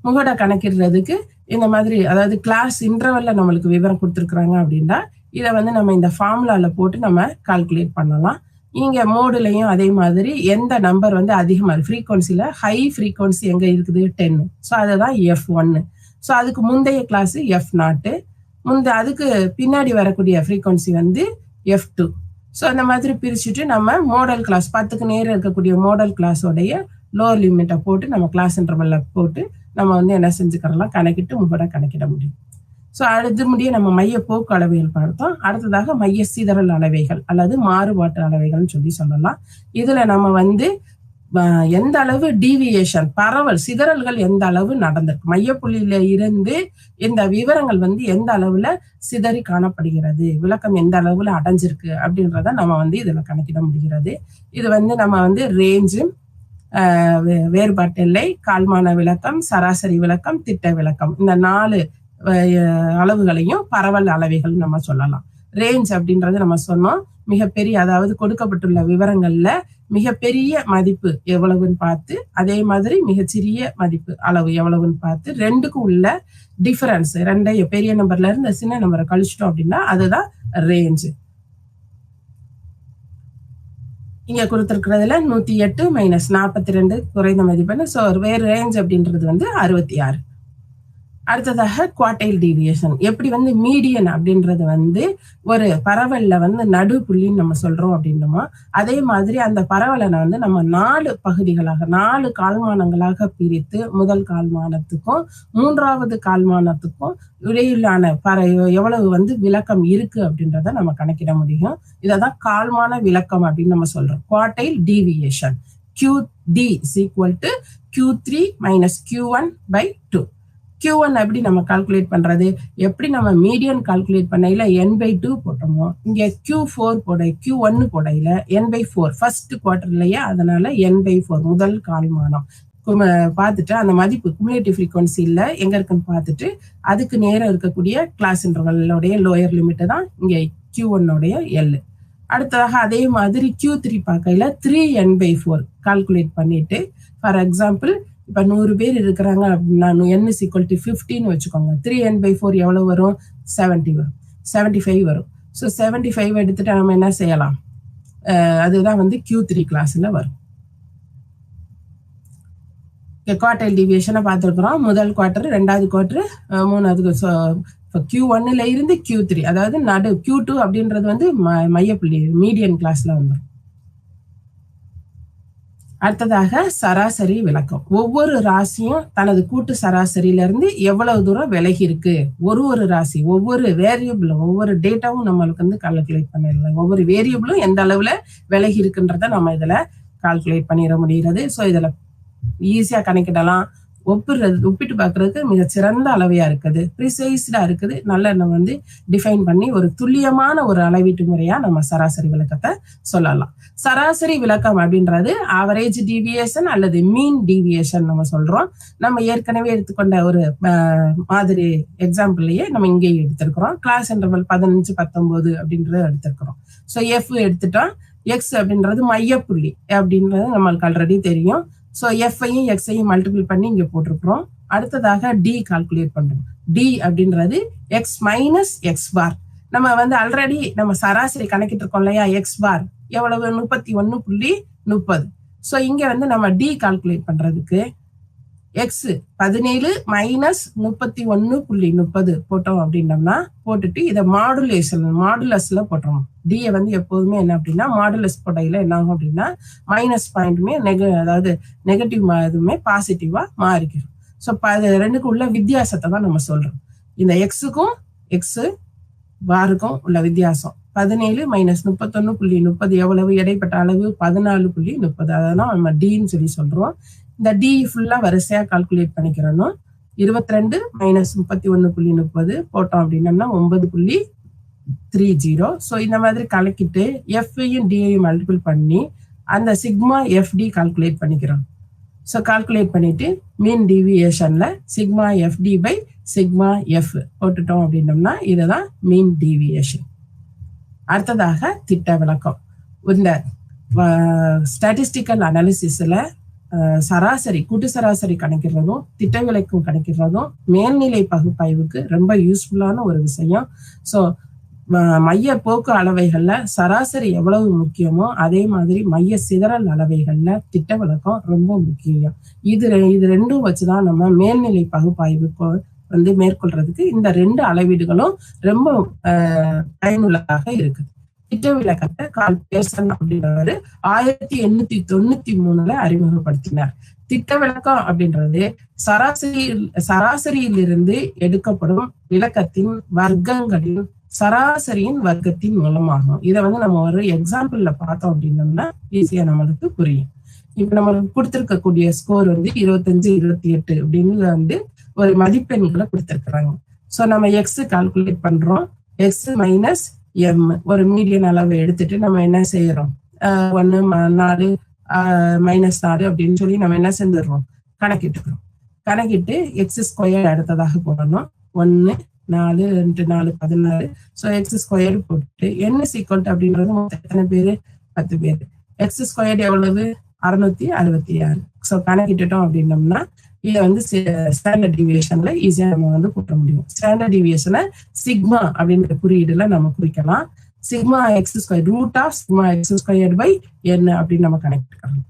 முகடை கணக்கிடுறதுக்கு இந்த மாதிரி, அதாவது கிளாஸ் இன்டர்வல்ல நம்மளுக்கு விவரம் கொடுத்துருக்குறாங்க அப்படின்னா இதை வந்து நம்ம இந்த ஃபார்முலால போட்டு நம்ம கால்குலேட் பண்ணலாம். இங்க மோடுலையும் அதே மாதிரி எந்த நம்பர் வந்து அதிகமா ஃப்ரீக்வன்சில ஹை ஃப்ரீக்வன்சி எங்க இருக்குது 10. ஸோ அதுதான் F1. ஸோ அதுக்கு முந்தைய கிளாஸ் F0. அதுக்கு பின்னாடி வரக்கூடிய ஃப்ரீக்வன்சி வந்து F2. ஸோ அந்த மாதிரி பிரிச்சுட்டு நம்ம மோடல் கிளாஸ் 10க்கு நேரம் இருக்கக்கூடிய மோடல் கிளாஸோடைய லோவர் லிமிட்டை போட்டு நம்ம கிளாஸ் இன்டர்வல்ல போட்டு நம்ம வந்து என்ன செஞ்சுக்கிறலாம்? கணக்கிட்டு முகடை கணக்கிட முடியும். ஸோ அடுத்து முடிய நம்ம மைய போக்கு அளவைகள் பார்த்தோம். அடுத்ததாக மைய சிதறல் அளவைகள் அல்லது மாறுபாட்டு அளவைகள்னு சொல்லலாம். இதுல நம்ம வந்து எந்த அளவு டீவியேஷன், பரவல், சிதறல்கள் எந்த அளவு நடந்திருக்கு, மையப்புள்ளியில இருந்து இந்த விவரங்கள் வந்து எந்த அளவுல சிதறி காணப்படுகிறது, விளக்கம் எந்த அளவுல அடைஞ்சிருக்கு அப்படின்றத நம்ம வந்து இதுல கணக்கிட முடிகிறது. இது வந்து நம்ம வந்து ரேஞ்சு, வேறுபாட்டு எல்லை, கால்மான விளக்கம், சராசரி விளக்கம், திட்ட விளக்கம், இந்த 4 அளவுகளையும் பரவல் அளவைகள் நம்ம சொல்லலாம். ரேஞ்ச் அப்படின்றது நம்ம சொன்னோம் மிகப்பெரிய, அதாவது கொடுக்கப்பட்டுள்ள விவரங்கள்ல மிகப்பெரிய மதிப்பு எவ்வளவுன்னு பார்த்து, அதே மாதிரி மிகச்சிறிய மதிப்பு அளவு எவ்வளவுன்னு பார்த்து, ரெண்டுக்கும் உள்ள டிஃபரன்ஸ், ரெண்டையும் பெரிய நம்பர்ல இருந்து சின்ன நம்பரை கழிச்சிட்டோம் அப்படின்னா அதுதான் ரேஞ்சு. இங்க கொடுத்திருக்கிறதுல 108 மைனஸ் 42 குறைந்த மதிப்பெண். ஸோ வேறு ரேஞ்ச் அப்படின்றது வந்து 66. அடுத்ததாக குவார்டைல் டீவியேஷன். எப்படி வந்து மீடியன் அப்படின்றது வந்து ஒரு பரவல்ல வந்து நடு புள்ளின்னு நம்ம சொல்றோம் அப்படின்னோமோ, அதே மாதிரி அந்த பரவலை வந்து நம்ம 4 பகுதிகளாக 4 கால்மானங்களாக பிரித்து முதல் கால்மானத்துக்கும் மூன்றாவது கால்மானத்துக்கும் இடையிலான எவ்வளவு வந்து விலக்கம் இருக்கு அப்படின்றத நம்ம கணக்கிட முடியும். இததான் கால்மான விலக்கம் அப்படின்னு நம்ம சொல்றோம். Quartile deviation QD is equal to Q3 minus Q1 by 2. Q1 எப்படி நம்ம கால்குலேட் பண்றது? எப்படி நம்ம மீடியன் கால்குலேட் பண்ணையில n/2 போட்டோமோ, இங்க Q4 Q1 போடையில n/4 ஃபர்ஸ்ட் குவார்டர்லயே, அதனால n/4 முதல் கால்மானம் பார்த்துட்டு அந்த மதிப்பு குமுலேட்டிவ் ஃப்ரீக்வன்சி இல்ல எங்க இருக்குன்னு பார்த்துட்டு அதுக்கு நேரம் இருக்கக்கூடிய கிளாஸ் இன்டர்வலோடைய லோயர் லிமிட் தான் இங்க Q1 உடைய L. அடுத்ததாக அதே மாதிரி Q3 பார்க்கையில 3n/4 கால்குலேட் பண்ணிட்டு, ஃபார் எக்ஸாம்பிள் இப்ப 100 பேர் இருக்கிறாங்க அப்படின்னா n is equal to 15 வச்சுக்கோங்க. 3n/4 எவ்வளவு வரும்? 70 வரும், 75 வரும். ஸோ 75 எடுத்துட்டு நம்ம என்ன செய்யலாம்? அதுதான் வந்து Q3 கிளாஸ்ல வரும். குவார்டைல் டிவியேஷனை பார்த்துருக்குறோம். முதல் குவார்டர், ரெண்டாவது குவார்டர், மூணாவது. Q1ல இருந்து Q3, அதாவது நடு Q2 அப்படின்றது வந்து மையப்புள்ளி மீடியன் கிளாஸ்ல வந்துடும். அடுத்ததாக சராசரி விளக்கம். ஒவ்வொரு ராசியும் தனது கூட்டு சராசரியில இருந்து எவ்வளவு தூரம் விலகி இருக்கு, ஒரு ராசி ஒவ்வொரு வேரியபிளும் ஒவ்வொரு டேட்டாவும் நம்மளுக்கு வந்து கால்குலேட் பண்ணிடலாம். ஒவ்வொரு வேரியபிளும் எந்த அளவுல விலகி இருக்குன்றத நம்ம இதுல கால்குலேட் பண்ணிட முடிகிறது. ஸோ இதுல ஈஸியா கணக்கிடலாம். ஒப்பிட்டு பார்க்கறதுக்கு மிக சிறந்த அளவையா இருக்குது, ப்ரிசைஸ்டா இருக்குது. நல்ல நம்ம வந்து டிஃபைன் பண்ணி ஒரு துல்லியமான ஒரு அளவீட்டு முறையா நம்ம சராசரி விளக்கத்தை சொல்லலாம். சராசரி விளக்கம் அப்படின்றது ஆவரேஜ் டீவியேஷன் அல்லது மீன் டீவியேஷன் நம்ம சொல்றோம். நம்ம ஏற்கனவே எடுத்துக்கொண்ட ஒரு மாதிரி எக்ஸாம்பிள்லயே நம்ம இங்கே எடுத்திருக்கிறோம். கிளாஸ் இன்டர்வல் 15, 19 அப்படின்றத எடுத்திருக்கிறோம். ஸோ F எடுத்துட்டோம். X அப்படின்றது மையப்புள்ளி அப்படின்றது நம்மளுக்கு ஆல்ரெடி தெரியும். ஸோ F-ஐயும் X-ஐயும் மல்டிபிள் பண்ணி இங்க போட்டிருக்கிறோம். அடுத்ததாக D கால்குலேட் பண்றோம். D அப்படின்றது X மைனஸ் X பார். நம்ம வந்து ஆல்ரெடி நம்ம சராசரி கணக்கிட்டு இருக்கோம் இல்லையா? X பார் எவ்வளவு? 31.30. ஸோ இங்க வந்து நம்ம D கால்குலேட் பண்றதுக்கு X 17 மைனஸ் 31.30 போட்டோம் அப்படின்னம்னா, போட்டுட்டு இதை மாடுலஸ்ல போட்டோம். டியை வந்து எப்போதுமே என்ன அப்படின்னா மாடுலஸ் போடையில என்ன ஆகும் அப்படின்னா மைனஸ் பாயிண்ட்டுமே அதாவது நெகட்டிவ் இதுவுமே பாசிட்டிவா மாறிக்கிறோம். ஸோ ரெண்டுக்கும் உள்ள வித்தியாசத்தை தான் நம்ம சொல்றோம். இந்த எக்ஸுக்கும் எக்ஸ் பாருக்கும் உள்ள வித்தியாசம் 17 மைனஸ் 31.30 எவ்வளவு? இடைப்பட்ட அளவு 14.30. அதான் நம்ம டின்னு சொல்லி சொல்றோம். இந்த டி ஃபுல்லா வரிசையா கால்குலேட் பண்ணிக்கிறோம். 22 மைனஸ் 31.30 போட்டோம் அப்படின்னம்னா 9.30. ஸோ இந்த மாதிரி கலக்கிட்டு எஃப்ஐயும் டிஐயும் மல்டிபிள் பண்ணி அந்த சிக்மா எஃப்டி கால்குலேட் பண்ணிக்கிறோம். ஸோ கால்குலேட் பண்ணிட்டு மீன் டிவியேஷன்ல sigma f d by sigma f போட்டுட்டோம் அப்படின்னம்னா இதுதான் மீன் டிவியேஷன். அடுத்ததாக திட்ட விளக்கம். இந்த ஸ்டாட்டிஸ்டிக்கல் அனாலிசிஸ்ல சராசரி கூட்டு சராசரி கணக்கிறதும் திட்ட விலக்கம் கணக்கிறதும் மேல்நிலை பகுப்பாய்வுக்கு ரொம்ப யூஸ்ஃபுல்லான ஒரு விஷயம். ஸோ மைய போக்கு அளவைகள்ல சராசரி எவ்வளவு முக்கியமோ அதே மாதிரி மைய சிதறல் அளவைகள்ல திட்ட விலக்கம் ரொம்ப முக்கியம். இது ரெண்டும் வச்சுதான் நம்ம மேல்நிலை பகுப்பாய்வுக்கு வந்து மேற்கொள்றதுக்கு இந்த 2 அளவீடுகளும் ரொம்ப பயனுள்ளதாக இருக்குது. திட்ட விலக்கத்தை கார்ல் பியர்சன் அப்படின்றவரு 1893 அறிமுகப்படுத்தினார். திட்ட விலக்கம் அப்படின்றது சராசரியிலிருந்து எடுக்கப்படும் விலக்கத்தின் வர்க்கங்களின் சராசரியின் வர்க்கத்தின் மூலமாகும். இதை வந்து நம்ம ஒரு எக்ஸாம்பிள்ல பார்த்தோம் அப்படின்னோம்னா ஈஸியா நம்மளுக்கு புரியும். இப்ப நம்மளுக்கு கொடுத்திருக்கக்கூடிய ஸ்கோர் வந்து 25, 28 அப்படின்னு வந்து ஒரு மதிப்பெண்களை கொடுத்திருக்கிறாங்க. ஸோ நம்ம எக்ஸ் கால்குலேட் பண்றோம். எக்ஸ் மைனஸ் எம் ஒரு மீடியன் அளவை எடுத்துட்டு நம்ம என்ன செய்யறோம்? 1 4 மைனஸ் 4 அப்படின்னு சொல்லி நம்ம என்ன செஞ்சிடறோம்? கணக்கிட்டுக்கிறோம். கணக்கிட்டு எக்ஸ் ஸ்கொயர் அடுத்ததாக போடணும். 1 4 2 4 16. ஸோ எக்ஸ் ஸ்கொயர் போட்டுட்டு n is equal to அப்படின்றது எத்தனை பேரு? 10 பேர். எக்ஸ் ஸ்கொயர்டு எவ்வளவு 666. ஸோ கணக்கிட்டுட்டோம் அப்படின்னோம்னா இதை வந்து ஸ்டாண்டர்ட் டிவியேஷன்ல ஈஸியா நம்ம வந்து கூட்ட முடியும். ஸ்டாண்டர்ட் டிவியேஷனை சிக்மா அப்படின்ற குறியீடுல நம்ம குறிக்கலாம். Sigma x square root of sigma x square by என்ன அப்படின்னு நம்ம கணக்கிட்டுக்கலாம்.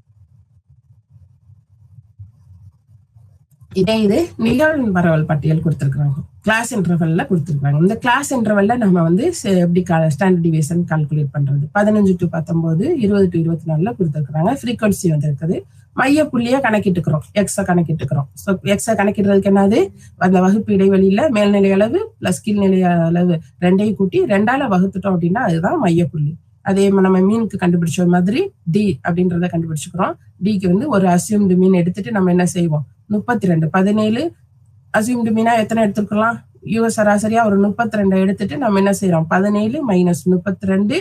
இதே இது நிகழ்வின் பரவல் பட்டியல் கொடுத்துருக்காங்க, கிளாஸ் இன்டர்வல்ல கொடுத்துருக்காங்க. இந்த கிளாஸ் இன்டர்வல்ல நம்ம வந்து எப்படி ஸ்டாண்டர்ட் டிவியேஷன் கால்குலேட் பண்றது 15 to 19, 20 to 24 கொடுத்துருக்காங்க. ஃப்ரீக்வன்சி வந்து இருக்குது. மைய புள்ளியை கணக்கிட்டுக்கிறோம், எக்ஸ கணக்கிட்டுக்கிறோம். ஸோ எக்ஸ கணக்கிடுறதுக்கு என்னது, அந்த வகுப்பு இடைவெளியில மேல்நிலை அளவு பிளஸ் கீழ்நிலை அளவு ரெண்டையும் கூட்டி 2ஆல வகுத்துட்டோம் அப்படின்னா அதுதான் மைய புள்ளி. அதே நம்ம மீனுக்கு கண்டுபிடிச்ச மாதிரி டி அப்படின்றத கண்டுபிடிச்சுக்கிறோம். டிக்கு வந்து ஒரு அசியூம்டு மீன் எடுத்துட்டு நம்ம என்ன செய்வோம், 32 17 அசியூம்டு மீனா எத்தனை எடுத்துக்கலாம், சராசரியா ஒரு 32 எடுத்துட்டு நம்ம என்ன செய்யறோம், 17 minus 32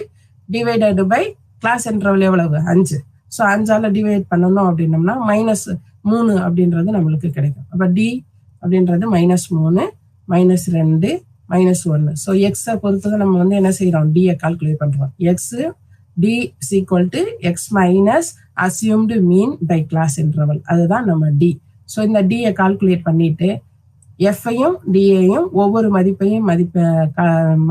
divided by class interval எவ்வளவு 5. ஸோ 5ஆல டிவைட் பண்ணணும் அப்படின்னோம்னா -3 அப்படின்றது நம்மளுக்கு கிடைக்கும். அப்ப டி அப்படின்றது -3 -2 -1. ஸோ எக்ஸை பொறுத்தது நம்ம வந்து என்ன செய்யறோம், டியை கால்குலேட் பண்றோம். X d is equal to x minus assumed mean by class interval, அதுதான் நம்ம டி. ஸோ இந்த டியை கால்குலேட் பண்ணிட்டு எஃப்ஐயும் டிஏயும் ஒவ்வொரு மதிப்பையும்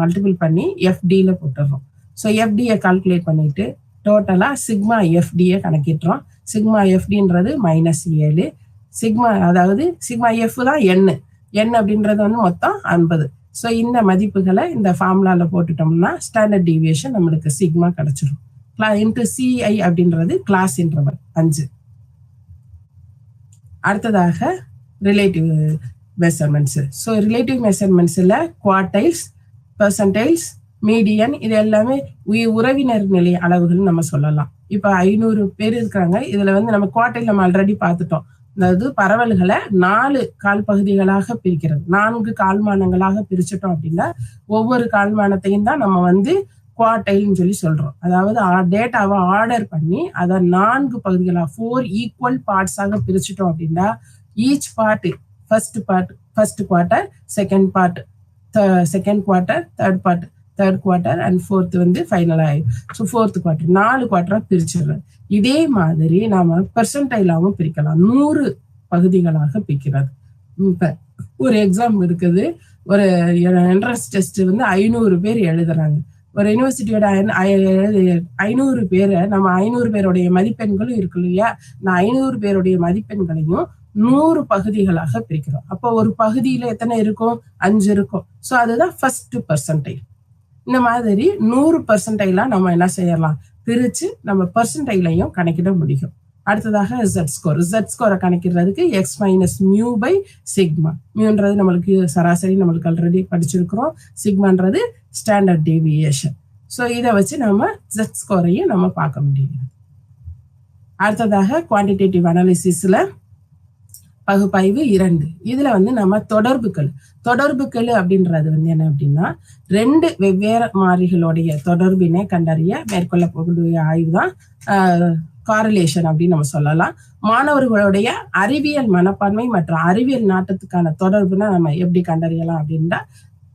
மல்டிபிள் பண்ணி எஃப்டியில போட்டுடுறோம். ஸோ எஃப்டியை கால்குலேட் பண்ணிட்டு டோட்டலா சிக்மா எஃப்டியை கணக்கிட்டுறோம். சிக்மா எஃப்டின்றது -7. சிக்மா அதாவது சிக்மா எஃப் தான் என் அப்படின்றது வந்து மொத்தம் 50. ஸோ இந்த மதிப்புகளை இந்த ஃபார்முலால போட்டுட்டோம்னா ஸ்டாண்டர்ட் டிவியேஷன் நம்மளுக்கு சிக்மா கிடைச்சிடும். இன்ட்டு சிஐ அப்படின்றது கிளாஸ் இன்டர்வல் 5. அடுத்ததாக ரிலேட்டிவ் மெஷர்மெண்ட்ஸ். ஸோ ரிலேட்டிவ் மெஷர்மெண்ட்ஸ்ல குவார்டைல்ஸ், பெர்சன்டைல்ஸ், மீடியன் இது எல்லாமே உறவினர் நிலை அளவுகள் நம்ம சொல்லலாம். இப்ப 500 பேர் இருக்கிறாங்க. இதுல வந்து நம்ம குவார்டைல் நம்ம ஆல்ரெடி பார்த்துட்டோம். அதாவது பரவல்களை 4 கால் பகுதிகளாக பிரிக்கிறது. 4 கால்மானங்களாக பிரிச்சுட்டோம் அப்படின்னா ஒவ்வொரு கால்மானத்தையும் தான் நம்ம வந்து குவார்டைல்னு சொல்லி சொல்றோம். அதாவது டேட்டாவை ஆர்டர் பண்ணி அதை 4 பகுதிகளா 4 ஈக்குவல் பார்ட்ஸாக பிரிச்சுட்டோம் அப்படின்னா each part first quarter, second part second quarter, third quarter and fourth வந்து ஃபைனல் ஆயிடும். So fourth quarter 4 குவார்ட்டரா பிரிச்சிடுறோம். இதே மாதிரி நாம பெர்சன்டைலாவும் பிரிக்கலாம், 100 பகுதிகளாக பிரிக்கிறது. இப்ப ஒரு எக்ஸாம் இருக்குது, ஒரு என்ட்ரன்ஸ் டெஸ்ட் வந்து 500 பேர் எழுதுறாங்க. ஒரு யூனிவர்சிட்டியோட 500 பேரை நம்ம 500 பேருடைய மதிப்பெண்களும் இருக்கு இல்லையா, இந்த 500 பேருடைய மதிப்பெண்களையும் 100 பகுதிகளாக பிரிக்கிறோம். அப்போ ஒரு பகுதியில எத்தனை இருக்கும், 5 இருக்கும். ஸோ அதுதான் ஃபர்ஸ்ட் பெர்சன்டைல். இந்த மாதிரி 100 பெர்சன்டைலா நம்ம என்ன செய்யலாம், பிரிச்சு நம்ம பெர்சன்டைலையும் கணக்கிட முடியும். அடுத்ததாக Z ஸ்கோரை கணக்கிடுறதுக்கு x minus mu by sigma. மியூன்றது நம்மளுக்கு சராசரி நம்மளுக்கு ஆல்ரெடி படிச்சிருக்கிறோம். சிக்மான்றது ஸ்டாண்டர்ட் டீவியேஷன். ஸோ இதை வச்சு நம்ம Z ஸ்கோரையும் நம்ம பார்க்க முடியும். அடுத்ததாக குவான்டிடேட்டிவ் அனாலிசிஸ்ல பகுப்பாய்வு 2. இதுல வந்து நம்ம தொடர்புகள் அப்படின்றது வந்து என்ன அப்படின்னா 2 வெவ்வேறு மாறிகளுடைய தொடர்பினை கண்டறிய மேற்கொள்ளக்கூடிய ஆய்வு தான் காரிலேஷன் அப்படின்னு நம்ம சொல்லலாம். மாணவர்களுடைய அறிவியல் மனப்பான்மை மற்றும் அறிவியல் நாட்டத்துக்கான தொடர்புனா நம்ம எப்படி கண்டறியலாம் அப்படின்னா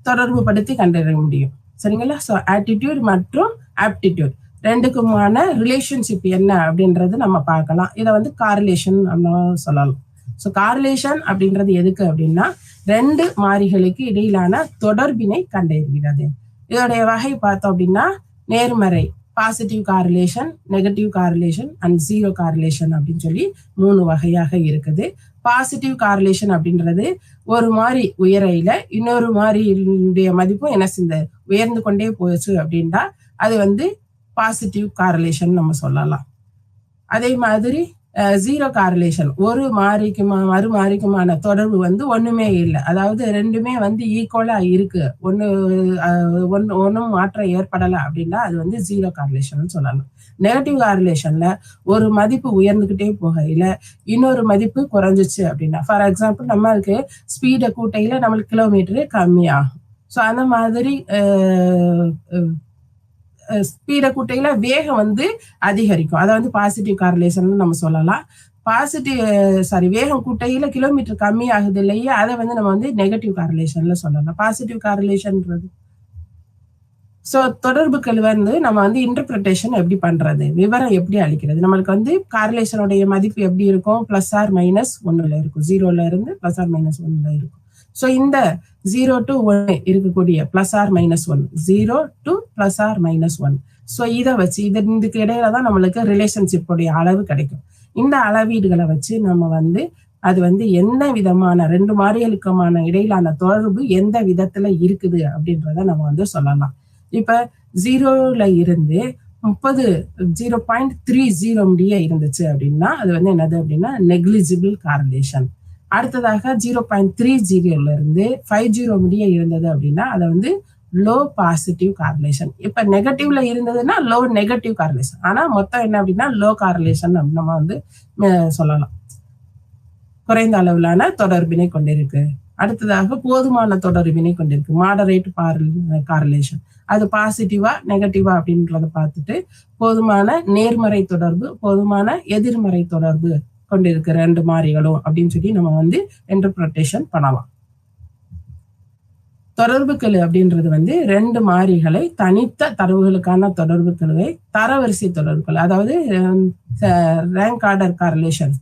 தொடர்பு படுத்தி கண்டறிய முடியும். சரிங்களா? ஸோ ஆட்டிடியூட் மற்றும் ஆப்டிடியூட் ரெண்டுக்குமான ரிலேஷன்ஷிப் என்ன அப்படின்றது நம்ம பார்க்கலாம். இதை வந்து காரிலேஷன் அப்படின்னு சொல்லலாம். ஸோ காரிலேஷன் அப்படின்றது எதுக்கு அப்படின்னா 2 மாறிகளுக்கு இடையிலான தொடர்பினை கண்டறிகிறது. இதோடைய வகை பார்த்தோம் அப்படின்னா நேர்மறை positive correlation, negative correlation and zero correlation அப்படின்னு சொல்லி 3 வகையாக இருக்குது. பாசிட்டிவ் காரிலேஷன் அப்படின்றது ஒரு மாறி உயரையில இன்னொரு மாறியுடைய மதிப்பும் என்ன செஞ்ச உயர்ந்து கொண்டே போச்சு அப்படின்னா அது வந்து பாசிட்டிவ் காரிலேஷன் நம்ம சொல்லலாம். அதே மாதிரி ஜீரோ காரிலேஷன் ஒரு மறு மாறிக்குமான தொடர்பு வந்து ஒண்ணுமே இல்லை, அதாவது ரெண்டுமே வந்து ஈக்குவலா இருக்கு, ஒன்னும் மாற்றம் ஏற்படலை அப்படின்னா அது வந்து ஜீரோ காரிலேஷன் சொல்லலாம். நெகட்டிவ் காரிலேஷன்ல ஒரு மதிப்பு உயர்ந்துகிட்டே போகையில இன்னொரு மதிப்பு குறைஞ்சிச்சு அப்படின்னா, ஃபார் எக்ஸாம்பிள் நம்மளுக்கு ஸ்பீடை கூட்டையில நம்மளுக்கு கிலோமீட்டரு கம்மியாகும். ஸோ அந்த மாதிரி ஸ்பீடை கூட்டையில வேகம் வந்து அதிகரிக்கும். அதை வந்து பாசிட்டிவ் காரிலேஷன் நம்ம சொல்லலாம். வேகம் கூட்டையில கிலோமீட்டர் கம்மி ஆகுது இல்லையா, அதை வந்து நம்ம வந்து நெகட்டிவ் காரிலேஷன்ல சொல்லலாம். பாசிட்டிவ் காரிலேஷன்ன்றது ஸோ தொடர்புகள் வந்து நம்ம வந்து இன்டர்பிரிட்டேஷன் எப்படி பண்றது, விவரம் எப்படி அளிக்கிறது. நம்மளுக்கு வந்து காரிலேஷனுடைய மதிப்பு எப்படி இருக்கும், +or-1 இருக்கும். 0ல இருந்து +or-1 இருக்கும். ஸோ இந்த 0 to 1 இருக்கக்கூடிய +or-1, 0 to +or-1. ஸோ இதை வச்சு இதுக்கு இடையில தான் நம்மளுக்கு ரிலேஷன்ஷிப் உடைய அளவு கிடைக்கும். இந்த அளவீடுகளை வச்சு நம்ம வந்து அது வந்து என்ன விதமான ரெண்டு மாறிகளுக்குமான இடையிலான தொடர்பு எந்த விதத்துல இருக்குது அப்படின்றத நம்ம வந்து சொல்லலாம். இப்ப 0ல இருந்து 0.30 முடிய இருந்துச்சு அப்படின்னா அது வந்து என்னது அப்படின்னா நெக்லிஜிபிள் காரிலேஷன். அடுத்ததாக 0.30ல இருந்து 50 முடிய இருந்தது அப்படின்னா அதை வந்து லோ பாசிட்டிவ் காரிலேஷன். இப்ப நெகட்டிவ்ல இருந்ததுன்னா லோ நெகட்டிவ் காரிலேஷன். ஆனா மொத்தம் என்ன அப்படின்னா லோ காரிலேஷன் நம்ம வந்து சொல்லலாம். குறைந்த அளவிலான தொடர்பினை கொண்டிருக்கு. அடுத்ததாக போதுமான தொடர்பினை கொண்டிருக்கு, மாடரேட் காரிலேஷன். அது பாசிட்டிவா நெகட்டிவா அப்படின்றத பார்த்துட்டு போதுமான நேர்மறை தொடர்பு, போதுமான எதிர்மறை தொடர்பு கொண்டிருக்கு ரெண்டு மாறிகளும் அப்படின்னு சொல்லி நம்ம வந்து இன்டர்பிரிட்டேஷன் பண்ணலாம். தொடர்புகள் அப்படின்றது வந்து ரெண்டு மாறிகளை தனித்த தரவுகளுக்கான தொடர்புகளை தரவரிசை தொடர்புகள், அதாவது ரேங்க் ஆர்டர் காரிலேஷன்,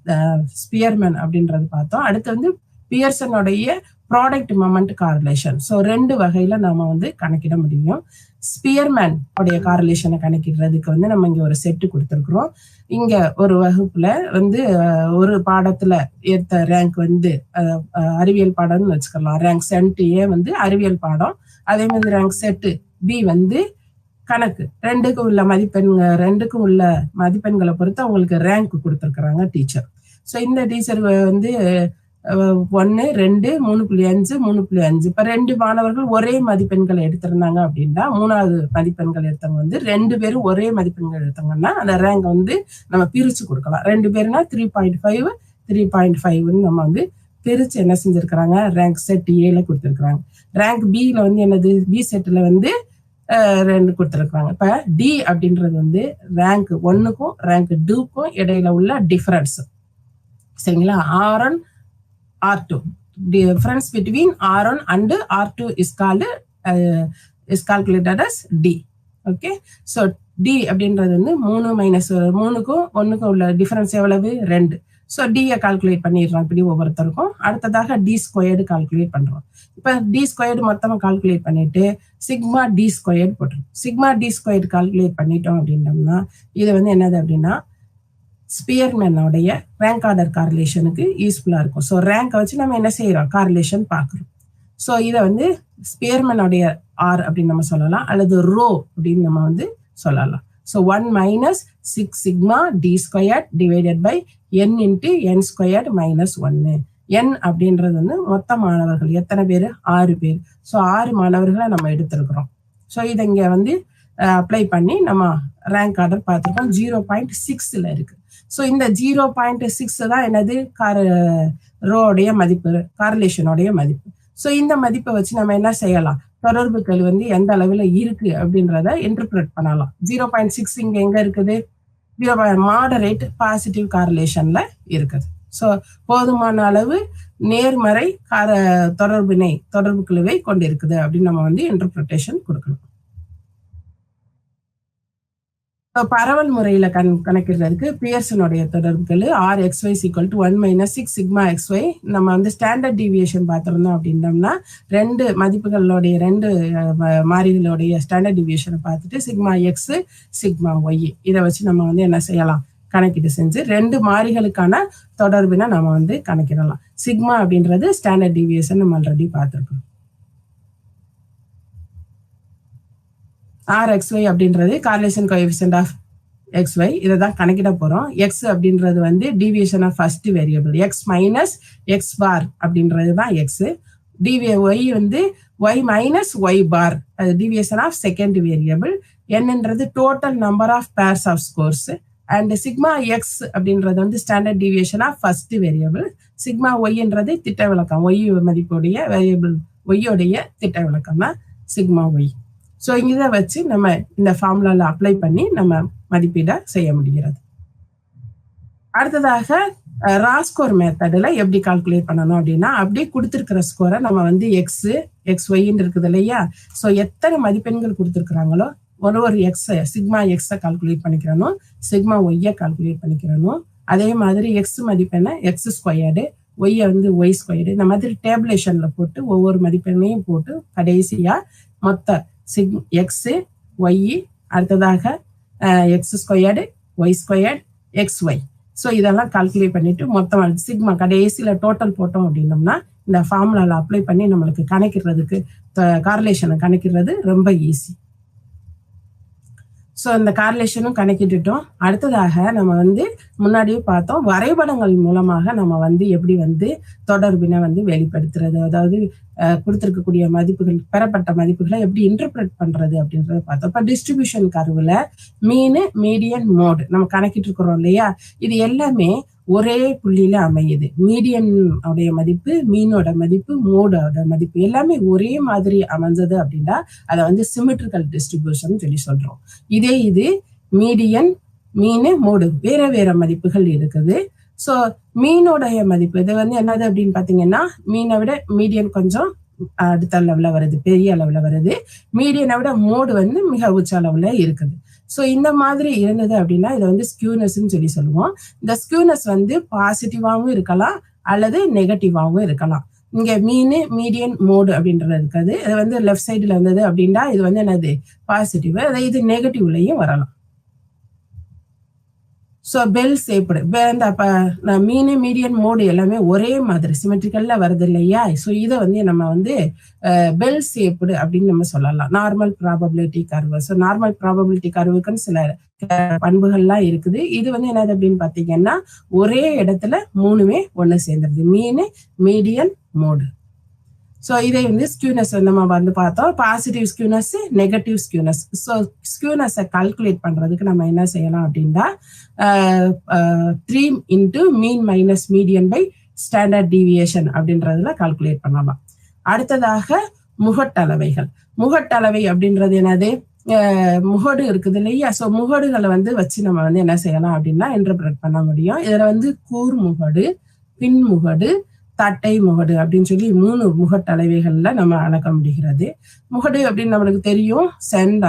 ஸ்பியர்மேன் அப்படின்றது பார்த்தோம். அடுத்து வந்து பியர்சனுடைய ப்ராடக்ட் மொமெண்ட் காரிலேஷன். ஸோ ரெண்டு வகையில நாம வந்து கணக்கிட முடியும். ஸ்பியர்மேன் உடைய காரிலேஷனை கணக்கிடுறதுக்கு வந்து நம்ம இங்க ஒரு செட்டு கொடுத்துருக்குறோம். இங்க ஒரு வகுப்புல வந்து ஒரு பாடத்துல ஏத்த ரேங்க் வந்து அறிவியல் பாடம்னு வச்சுக்கலாம். ரேங்க் செட் A வந்து அறிவியல் பாடம், அதே மாதிரி ரேங்க் செட் B வந்து கணக்கு. ரெண்டுக்கும் உள்ள மதிப்பெண்களை பொறுத்து அவங்களுக்கு ரேங்க் கொடுத்துருக்குறாங்க டீச்சர். ஸோ இந்த டீச்சர் வந்து 1, 2, 3.5, 3.5. இப்ப 2 மாணவர்கள் ஒரே மதிப்பெண்கள் எடுத்திருந்தாங்க அப்படின்னா, 3வது மதிப்பெண்கள் எடுத்தவங்க வந்து 2 பேரும் ஒரே மதிப்பெண்கள் எடுத்தாங்கன்னா அந்த ரேங்க் வந்து நம்ம பிரிச்சு கொடுக்கலாம். 2 பேருனா 3.5, 3.5 நம்ம வந்து பிரிச்சு என்ன செஞ்சிருக்கிறாங்க, ரேங்க் செட் ஏல கொடுத்துருக்காங்க. ரேங்க் பில வந்து என்னது, பி செட்ல வந்து 2 கொடுத்துருக்காங்க. இப்ப டி அப்படின்றது வந்து ரேங்க் 1க்கும் ரேங்க் 2க்கும் இடையில உள்ள டிஃபரன்ஸ். சரிங்களா? R1 R2, difference between R1 and R2 is calculated as D. Okay, so D அப்படின்றது வந்து 3-3க்கும் 1க்கும் உள்ள டிஃபரன்ஸ் எவ்வளவு, 2. ஸோ D கால்குலேட் பண்ணிடுறோம் இப்படி ஒவ்வொருத்தருக்கும். அடுத்ததாக D ஸ்கொயர்டு கால்குலேட் பண்றோம். இப்ப D ஸ்கொயர்டு மொத்தமா கால்குலேட் பண்ணிட்டு சிக்மா D ஸ்கொயர்டு போட்டுரும். சிக்மா D ஸ்கொயர்டு கால்குலேட் பண்ணிட்டோம் அப்படின்னோம்னா இது வந்து என்னது அப்படின்னா ஸ்பியர்மேனோடைய ரேங்க் ஆர்டர் காரிலேஷனுக்கு யூஸ்ஃபுல்லா இருக்கும். ஸோ ரேங்கை வச்சு நம்ம என்ன செய்யறோம், காரிலேஷன் பார்க்குறோம். ஸோ இதை வந்து ஸ்பியர்மேனோடைய R அப்படின்னு நம்ம சொல்லலாம், அல்லது ரோ அப்படின்னு நம்ம வந்து சொல்லலாம். So 1 - 6 sigma D squared divided by n × n squared -1. n அப்படின்றது வந்து மொத்த மாணவர்கள் எத்தனை பேர், 6 பேர். ஸோ 6 மாணவர்களை நம்ம எடுத்திருக்கிறோம். ஸோ இதை இங்க வந்து அப்ளை பண்ணி நம்ம ரேங்க் ஆர்டர் பார்த்துருக்கோம். 0.6ல இருக்கு. ஸோ இந்த 0.6 தான் என்னது, ரோடைய மதிப்பு, காரிலேஷனோடைய மதிப்பு. ஸோ இந்த மதிப்பை வச்சு நம்ம என்ன செய்யலாம், தொடர்புகள் வந்து எந்த அளவுல இருக்கு அப்படின்றத இன்டர்பிரட் பண்ணலாம். 0.6 இங்க எங்க இருக்குது, மாடரேட் பாசிட்டிவ் காரிலேஷன்ல இருக்குது. ஸோ போதுமான அளவு நேர்மறை தொடர்புகளை கொண்டிருக்குது அப்படின்னு நம்ம வந்து இன்டர்பிரிட்டேஷன் கொடுக்கணும். பரவல் முறையில கணக்கிடுறதுக்கு பியர்சனுடைய தொடர்புகள் Rxy = 1 - 6 சிக்மா xy. நம்ம வந்து ஸ்டாண்டர்ட் டிவியேஷன் பார்த்திருந்தோம் அப்படின்னோம்னா 2 மதிப்புகளுடைய 2 மாறிகளுடைய ஸ்டாண்டர்ட் டிவியேஷனை பார்த்துட்டு சிக்மா எக்ஸ் சிக்மா ஒய் இதை வச்சு நம்ம வந்து என்ன செய்யலாம், கணக்கீடு செஞ்சு 2 மாறிகளுக்கான தொடர்பினை நம்ம வந்து கணக்கிடலாம். சிக்மா அப்படின்றது ஸ்டாண்டர்ட் டிவியேஷன் நம்ம ஆல்ரெடி பார்த்துருக்கோம். Rxy அப்படின்றது காரிலேஷன் கோஎஃபிஷியன்ட் ஆஃப் xy. இதை தான் கணக்கிட போறோம். எக்ஸ் அப்படின்றது வந்து deviation of first variable, x minus x bar அப்படின்றது தான் எக்ஸ். ஒய் வந்து ஒய் மைனஸ் ஒய் பார், அது டிவியேஷன் ஆஃப் செகண்ட் வேரியபிள். என்னன்றது total number of pairs of scores. And sigma x அப்படின்றது வந்து standard deviation of first variable. Sigma ஒய்ன்றது திட்ட விளக்கம், ஒய் மதிப்புடைய வேரியபிள் ஒய்யோடைய திட்ட விளக்கம் தான் சிக்மா ஒய். ஸோ இதை வச்சு நம்ம இந்த ஃபார்முலால அப்ளை பண்ணி நம்ம மதிப்பீட செய்ய முடிகிறது. அடுத்ததாக ராஸ்கோர் மெத்தடில் எப்படி கால்குலேட் பண்ணணும் அப்படின்னா, அப்படியே கொடுத்துருக்கிற ஸ்கோரை நம்ம வந்து XYன்னு இருக்குது இல்லையா? ஸோ எத்தனை மதிப்பெண்கள் கொடுத்துருக்குறாங்களோ ஒரு எக்ஸை சிக்மா எக்ஸை கால்குலேட் பண்ணிக்கிறணும், சிக்மா ஒய்யை கால்குலேட் பண்ணிக்கிறணும். அதே மாதிரி எக்ஸ் மதிப்பெண்ணை எக்ஸ் ஸ்கொயர்டு, ஒய்யை வந்து ஒய் ஸ்கொயர்டு, இந்த மாதிரி டேபிளேஷன்ல போட்டு ஒவ்வொரு மதிப்பெண்ணையும் போட்டு கடைசியா மொத்த எக்ஸு ஒய், அடுத்ததாக x squared, y squared, XY. So இதெல்லாம் கால்குலேட் பண்ணிட்டு மொத்தம் சிக்மா கடைசியில டோட்டல் போட்டோம் அப்படின்னோம்னா இந்த ஃபார்முலால அப்ளை பண்ணி நம்மளுக்கு கணக்கிடுறதுக்கு கார்லேஷனை கணக்கிடுறது ரொம்ப ஈஸி. ஸோ இந்த கார்லேஷனும் கணக்கிட்டுட்டோம். அடுத்ததாக நம்ம வந்து முன்னாடியே பார்த்தோம், வரைபடங்கள் மூலமாக நம்ம வந்து எப்படி வந்து தொடர்பினை வந்து வெளிப்படுத்துறது, அதாவது கொடுத்துருக்கக்கூடிய மதிப்புகள், பெறப்பட்ட மதிப்புகளை எப்படி இன்டர்பிரட் பண்றது அப்படின்றத பார்த்தோம். இப்போ டிஸ்ட்ரிபியூஷன் கர்வுல மீன், மீடியன், மோடு நம்ம கணக்கிட்டு இருக்கிறோம் இல்லையா? இது எல்லாமே ஒரே புள்ளியில அமையுது. மீடியன் உடைய மதிப்பு, மீனோட மதிப்பு, மோடோட மதிப்பு எல்லாமே ஒரே மாதிரி அமைஞ்சது அப்படின்னா அதை வந்து சிமெட்ரிக்கல் டிஸ்ட்ரிபியூஷன் சொல்லி சொல்றோம். இதே இது மீடியன், மீன், மோடு வேற வேற மதிப்புகள் இருக்குது. ஸோ மீனோடைய மதிப்பு இது வந்து என்னது அப்படின்னு பாத்தீங்கன்னா, மீனை விட மீடியன் கொஞ்சம் அடுத்த அளவுல வருது, பெரிய அளவுல வருது. மீடியனை விட மோடு வந்து மிக உச்ச அளவுல இருக்குது. ஸோ இந்த மாதிரி இருந்தது அப்படின்னா இதை வந்து ஸ்கியூனஸ்ன்னு சொல்லி சொல்லுவோம். இந்த ஸ்கியூனஸ் வந்து பாசிட்டிவாகவும் இருக்கலாம் அல்லது நெகட்டிவாகவும் இருக்கலாம். இங்க மீன், மீடியன், மோடு அப்படின்றது இருக்காது. அது வந்து லெஃப்ட் சைடுல வந்தது அப்படின்னா இது வந்து என்னது பாசிட்டிவ், இது நெகட்டிவ்லயும் வரலாம். ஸோ பெல் ஷேப்டு இந்த மீன், மீடியன், மோடு எல்லாமே ஒரே மாதிரி சிமெட்ரிக்கல்ல வருது இல்லையா? ஸோ இதை வந்து நம்ம வந்து பெல் ஷேப்டு அப்படின்னு நம்ம சொல்லலாம். Normal probability curve. So normal probability கர்வுக்குன்னு சில பண்புகள்லாம் இருக்குது. இது வந்து என்னது அப்படின்னு பாத்தீங்கன்னா ஒரே இடத்துல மூணுமே ஒண்ணு சேர்ந்துருது, மீன், மீடியன், மோடு. ஸோ இதை வந்து ஸ்கியூனஸ் நம்ம வந்து பார்த்தோம், positive skewness, negative skewness. So ஸ்கியூனஸை கால்குலேட் பண்றதுக்கு நம்ம என்ன செய்யலாம் அப்படின்னா 3 into mean minus median by standard deviation அப்படின்றதுல கால்குலேட் பண்ணலாம். அடுத்ததாக முகட்டளவைகள். முகட்டளவை அப்படின்றது என்னது? முகடு இருக்குது இல்லையா? ஸோ முகடுகளை வந்து வச்சு நம்ம வந்து என்ன செய்யலாம் அப்படின்னா இன்டர்பிரட் பண்ண முடியும். இதுல வந்து கூர் முகடு, பின் முகடு, தட்டை முகடு அப்படின்னு சொல்லி 3 முகட்டளவைகள்ல நம்ம அளக்க முடிகிறது. முகடு அப்படின்னு நம்மளுக்கு தெரியும்,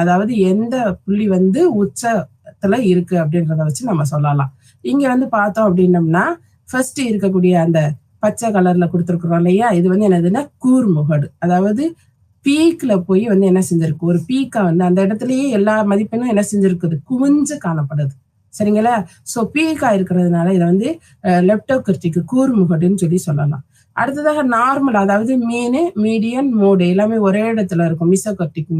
அதாவது எந்த புள்ளி வந்து உச்சத்துல இருக்கு அப்படின்றத வச்சு நம்ம சொல்லலாம். இங்க வந்து பார்த்தோம் அப்படின்னம்னா ஃபர்ஸ்ட் இருக்கக்கூடிய அந்த பச்சை கலர்ல கொடுத்துருக்குறோம் இல்லையா? இது வந்து என்னதுன்னா கூர் முகடு, அதாவது பீக்ல போய் வந்து என்ன செஞ்சிருக்கு, ஒரு பீக்கா வந்து அந்த இடத்துலயே எல்லா மதிப்பெண்ணும் என்ன செஞ்சிருக்குது, குவிஞ்சு காணப்படுது. சரிங்களா? சோ பீக்கா இருக்கிறதுனால இதை வந்து லெப்டோகிரிட்டிக் கூர் முகடுன்னு சொல்லி சொல்லலாம். அடுத்ததாக நார்மல், அதாவது மீன், மீடியன், மோடு எல்லாமே ஒரே இடத்துல இருக்கும் மிசோகர்டிக்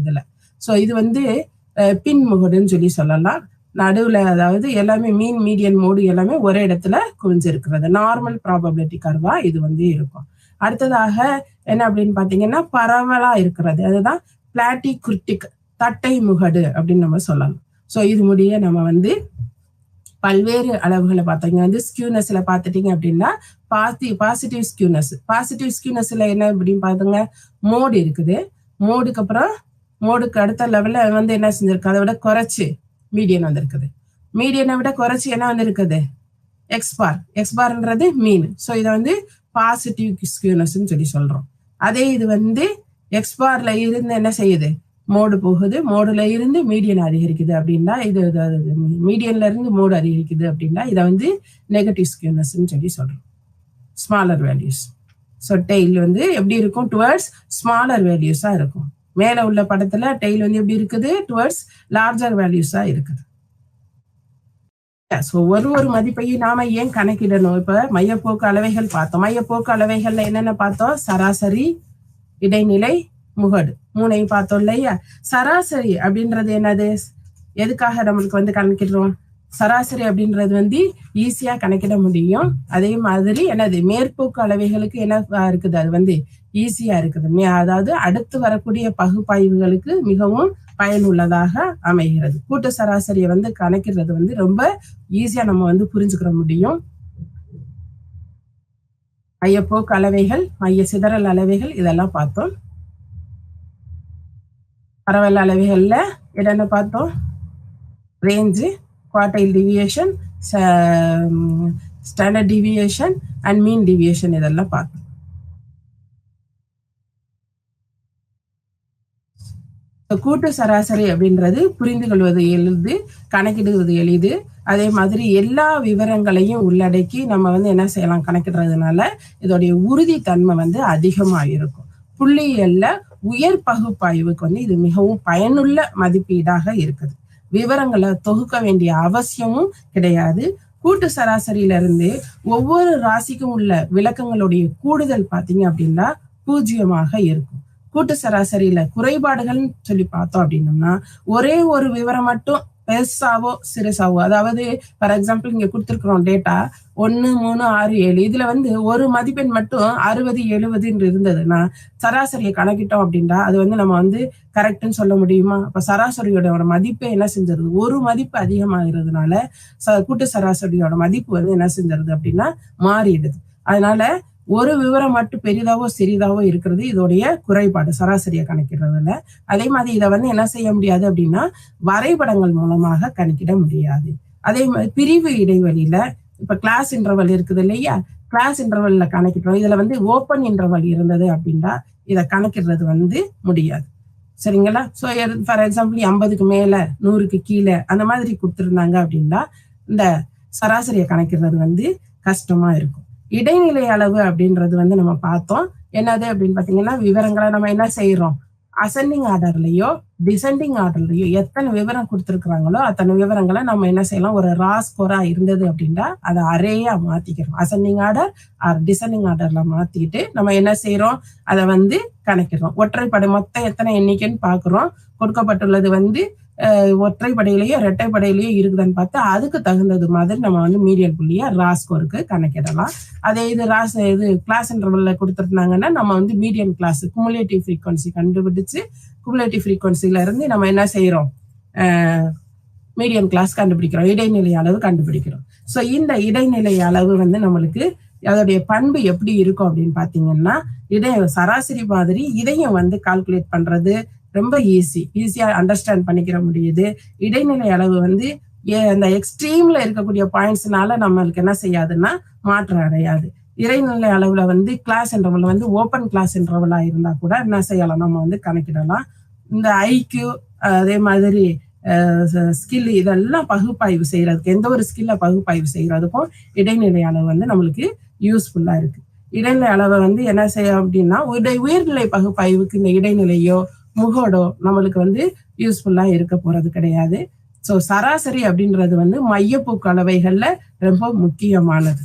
இதுல. சோ இது வந்து பின் முகடுன்னு சொல்லி சொல்லலாம். நடுவுல அதாவது எல்லாமே மீன், மீடியன், மோடு எல்லாமே ஒரே இடத்துல குவிஞ்சிருக்கிறது. நார்மல் ப்ராபபிலிட்டி கர்வா இது வந்து இருக்கும். அடுத்ததாக என்ன அப்படின்னு பாத்தீங்கன்னா பரவலா இருக்கிறது, அதுதான் பிளாட்டிகிரிட்டிக் தட்டை முகடு அப்படின்னு நம்ம சொல்லலாம். ஸோ இது முடிய நம்ம வந்து பல்வேறு அளவுகளை பார்த்தீங்க வந்து ஸ்கியூனஸ்ல பார்த்துட்டீங்க அப்படின்னா பாசிட்டிவ் ஸ்கியூனஸ்ல என்ன அப்படின்னு பாத்துங்க, மோடு இருக்குது. மோடுக்கு அப்புறம் மோடுக்கு அடுத்த லெவல்ல வந்து என்ன செஞ்சிருக்கு, அதை விட குறைச்சு மீடியன் வந்திருக்குது. மீடியனை விட குறைச்சு என்ன வந்திருக்குது, எக்ஸ்பார்ன்றது மீன். ஸோ இதை வந்து பாசிட்டிவ் ஸ்கியூனஸ்ன்னு சொல்லி சொல்றோம். அதே இது வந்து எக்ஸ்பார்ல இருந்து என்ன செய்யுது, மோடு போகுது, மோடுல இருந்து மீடியன் அதிகரிக்குது அப்படின்னா இது மீடியன்ல இருந்து மோடு அதிகரிக்குது அப்படின்னா இதை வந்து நெகட்டிவ் ஸ்கியூனஸ்ன்னு சொல்லி சொல்றோம். Smaller values. ஸோ டெய்ல் வந்து எப்படி இருக்கும், டுவர்ட்ஸ் ஸ்மாலர் வேல்யூஸா இருக்கும். மேல உள்ள படத்துல டெய்ல் வந்து எப்படி இருக்குது, டுவர்ட்ஸ் லார்ஜர் வேல்யூஸா இருக்குது. ஸோ ஒரு மதிப்பையும் நாம ஏன் கணக்கிடணும்? இப்ப மையப்போக்கு அளவைகள் பார்த்தோம். மையப்போக்கு அளவைகள்ல என்னென்ன பார்த்தோம், சராசரி, இடைநிலை, முகடு, 3ஐயும் பார்த்தோம் இல்லையா? சராசரி அப்படின்றது என்னது, எதுக்காக நம்மளுக்கு வந்து கணக்கிடுறோம்? சராசரி அப்படின்றது வந்து ஈஸியா கணக்கிட முடியும். அதே மாதிரி என்னது மேற்போக்கு அளவைகளுக்கு என்ன இருக்குது, அது வந்து ஈஸியா இருக்குது. அதாவது அடுத்து வரக்கூடிய பகுப்பாய்வுகளுக்கு மிகவும் பயனுள்ளதாக அமைகிறது. கூட்டு சராசரியை வந்து கணக்கிடுறது வந்து ரொம்ப ஈஸியா நம்ம வந்து புரிஞ்சுக்கிற முடியும். மையப்போக்கு அளவைகள், மைய சிதறல் அளவைகள் இதெல்லாம் பார்த்தோம். பரவல் அளவைகள்ல என்னென்ன பார்த்தோம், range, quartile deviation, standard deviation and mean deviation இதெல்லாம் பார்த்தோம். கூட்டு சராசரி அப்படின்றது புரிந்து கொள்வது எளிது, கணக்கிடுவது எளிது. அதே மாதிரி எல்லா விவரங்களையும் உள்ளடக்கி நம்ம வந்து என்ன செய்யலாம், கணக்கிடுறதுனால இதோடைய உறுதித்தன்மை வந்து அதிகமா இருக்கும். புள்ளியியல்ல உயர் பகுப்பாய்வுக்கு வந்து இது மிகவும் பயனுள்ள மதிப்பீடாக இருக்குது. விவரங்களை தொகுக்க வேண்டிய அவசியமும் கிடையாது. கூட்டு சராசரியில இருந்து ஒவ்வொரு ராசிக்கும் உள்ள விளக்கங்களுடைய கூடுதல் பாத்தீங்க அப்படின்னா 0 இருக்கும். கூட்டு சராசரியில குறைபாடுகள்னு சொல்லி பார்த்தோம் அப்படின்னோம்னா, ஒரே ஒரு விவரம் மட்டும் பெருசாவோ சிறுசாவோ, அதாவது ஃபார் எக்ஸாம்பிள் இங்க கொடுத்துருக்கிறோம் டேட்டா 1, 3, 6, 7, இதுல வந்து ஒரு மதிப்பெண் மட்டும் 60, 70 இருந்ததுன்னா சராசரியை கணக்கிட்டோம் அப்படின்னா அது வந்து நம்ம வந்து கரெக்ட்னு சொல்ல முடியுமா? அப்ப சராசரியோட மதிப்பை என்ன செஞ்சிருது, ஒரு மதிப்பு அதிகமாகிறதுனால கூட்டு சராசரியோட மதிப்பு வந்து என்ன செஞ்சிருது அப்படின்னா மாறிடுது. அதனால ஒரு விவரம் மட்டும் பெரிதாவோ சிறிதாவோ இருக்கிறது இதோடைய குறைபாடு சராசரியை கணக்கிடுறதுல. அதே மாதிரி இதை வந்து என்ன செய்ய முடியாது அப்படின்னா வரைபடங்கள் மூலமாக கணக்கிட முடியாது. அதே மாதிரி பிரிவு இடைவெளியில இப்ப கிளாஸ் இன்டர்வல் இருக்குது இல்லையா, கிளாஸ் இன்டர்வல்ல கணக்கிடுறோம். இதுல வந்து ஓப்பன் இன்டர்வல் இருந்தது அப்படின்னா இதை கணக்கிடுறது வந்து முடியாது. சரிங்களா? ஸோ ஃபார் எக்ஸாம்பிள் 50க்கு மேல 100க்கு கீழே அந்த மாதிரி கொடுத்துருந்தாங்க அப்படின்னா இந்த சராசரியை கணக்கிடுறது வந்து கஷ்டமா இருக்கும். இடைநிலை அளவு அப்படின்றது வந்து நம்ம பார்த்தோம். என்னது அப்படின்னு பாத்தீங்கன்னா, விவரங்களை நம்ம என்ன செய்யறோம், அசெண்டிங் ஆர்டர்லயோ டிசெண்டிங் ஆர்டர்லயோ எத்தனை விவரம் கொடுத்துருக்குறாங்களோ அத்தனை விவரங்களை நம்ம என்ன செய்யலாம், ஒரு ரா ஸ்கோரா இருந்தது அப்படின்னா அதை அரேயா மாத்திக்கிறோம். அசெண்டிங் ஆர்டர் ஆர் டிசெண்டிங் ஆர்டர்ல மாத்திக்கிட்டு நம்ம என்ன செய்யறோம், அதை வந்து கணக்கிடுறோம். ஒற்றைப்படை மொத்தம் எத்தனை எண்ணிக்கைன்னு பாக்குறோம். கொடுக்கப்பட்டுள்ளது வந்து ஒற்றைப்படையிலேயோ இரட்டைப்படையிலேயோ இருக்குதுன்னு பார்த்தா அதுக்கு தகுந்தது மாதிரி நம்ம வந்து மீடியன் புள்ளியா ரா ஸ்கோருக்கு கணக்கிடலாம். அதே இது கிளாஸ் இன்டர்வல்ல கொடுத்துருந்தாங்கன்னா நம்ம வந்து மீடியன் கிளாஸ் குமுலேட்டிவ் ஃப்ரீக்வன்சி கண்டுபிடிச்சு குமுலேட்டிவ் ஃப்ரீக்வன்சில இருந்து நம்ம என்ன செய்யறோம், மீடியன் கிளாஸ் கண்டுபிடிக்கிறோம், இடைநிலை அளவு கண்டுபிடிக்கிறோம். ஸோ இந்த இடைநிலை அளவு வந்து நம்மளுக்கு அதோடைய பண்பு எப்படி இருக்கும் அப்படின்னு பாத்தீங்கன்னா, சராசரி மாதிரி இதையும் வந்து கால்குலேட் பண்றது ரொம்ப ஈஸியா அண்டர்ஸ்டாண்ட் பண்ணிக்கிற முடியுது. இடைநிலை அளவு வந்து அந்த எக்ஸ்ட்ரீம்ல இருக்கக்கூடிய பாயிண்ட்ஸ்னால நம்மளுக்கு என்ன செய்யாதுன்னா மாற்றம் அடையாது. இடைநிலை அளவுல வந்து கிளாஸ் இன்டர்வல் வந்து ஓப்பன் கிளாஸ் இன்டர்வலா இருந்தா கூட என்ன செய்யலாம், நம்ம வந்து கணக்கிடலாம். இந்த ஐக்யூ அதே மாதிரி ஸ்கில் இதெல்லாம் பகுப்பாய்வு செய்யறதுக்கு, எந்த ஒரு ஸ்கில்ல பகுப்பாய்வு செய்யறதுக்கும் இடைநிலை அளவு வந்து நம்மளுக்கு யூஸ்ஃபுல்லா இருக்கு. இடைநிலை அளவை வந்து என்ன செய்ய அப்படின்னா உயர்நிலை பகுப்பாய்வுக்கு இந்த இடைநிலையோ முகடோ நம்மளுக்கு வந்து யூஸ்ஃபுல்லா இருக்க போறது கிடையாது. ஸோ சராசரி அப்படின்றது வந்து மையப்போக்கு அளவைகள்ல ரொம்ப முக்கியமானது.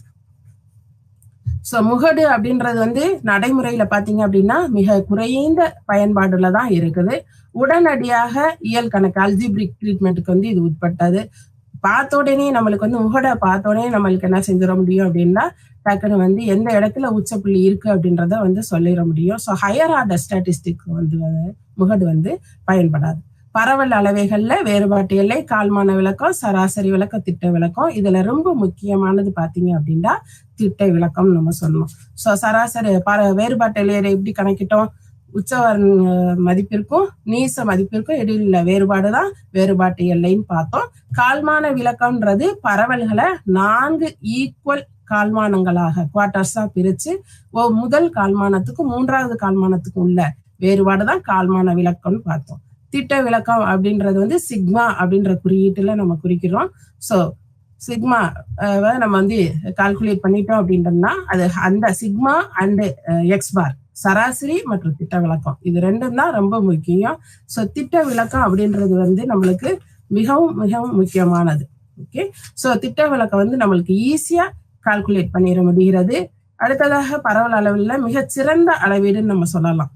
ஸோ முகடு அப்படின்றது வந்து நடைமுறையில பாத்தீங்க அப்படின்னா மிக குறைந்த பயன்பாடுல தான் இருக்குது. உடனடியாக இயல் கணக்கு அல்ஜிப்ரிக் ட்ரீட்மெண்ட்டுக்கு வந்து இது உட்பட்டது. பார்த்த உடனே நம்மளுக்கு வந்து முகடை பார்த்த உடனே நம்மளுக்கு என்ன செஞ்சிட முடியும் அப்படின்னா டக்குன்னு வந்து எந்த இடத்துல உச்சப்புள்ளி இருக்கு அப்படின்றத வந்து சொல்லிட முடியும். ஸோ ஹையர் ஆர்டர் ஸ்டாட்டிஸ்டிக் வந்து முகடு வந்து பயன்படாது. பரவல் அளவைகள்ல வேறுபாட்டு எல்லை, கால்மான விளக்கம், சராசரி விளக்கம், திட்ட விளக்கம். இதுல ரொம்ப முக்கியமானது பாத்தீங்க அப்படின்னா திட்ட விளக்கம் நம்ம சொல்லணும். ஸோ சராசரி வேறுபாட்டு எல்லையை எப்படி கணக்கிட்டோம், உச்சவர்ண மதிப்பிற்கும் நீச மதிப்பிற்கும் இடையில வேறுபாடுதான் வேறுபாட்டு எல்லைன்னு பார்த்தோம். கால்மான விளக்கம்ன்றது பரவல்களை 4 ஈக்குவல் கால்மானங்களாக குவார்டர்ஸா பிரிச்சு முதல் கால்மானத்துக்கும் 3வது கால்மானத்துக்கும் உள்ள வேறுபாடுதான் கால்மான விளக்கம்னு பார்த்தோம். திட்ட விளக்கம் அப்படின்றது வந்து சிக்மா அப்படின்ற குறியீட்டுல நம்ம குறிக்கிறோம். ஸோ சிக்மா நம்ம வந்து கால்குலேட் பண்ணிட்டோம் அப்படின்றோம்னா அது அந்த சிக்மா அண்ட் எக்ஸ் பார் சராசரி மற்றும் திட்ட விளக்கம் இது ரெண்டும் தான் ரொம்ப முக்கியம். ஸோ திட்ட விளக்கம் அப்படின்றது வந்து நம்மளுக்கு மிகவும் மிகவும் முக்கியமானது. ஓகே, ஸோ திட்ட விளக்கம் வந்து நம்மளுக்கு ஈஸியா கால்குலேட் பண்ணிட முடிகிறது. அடுத்ததாக பரவல் அளவில் மிகச்சிறந்த அளவீடுன்னு நம்ம சொல்லலாம்.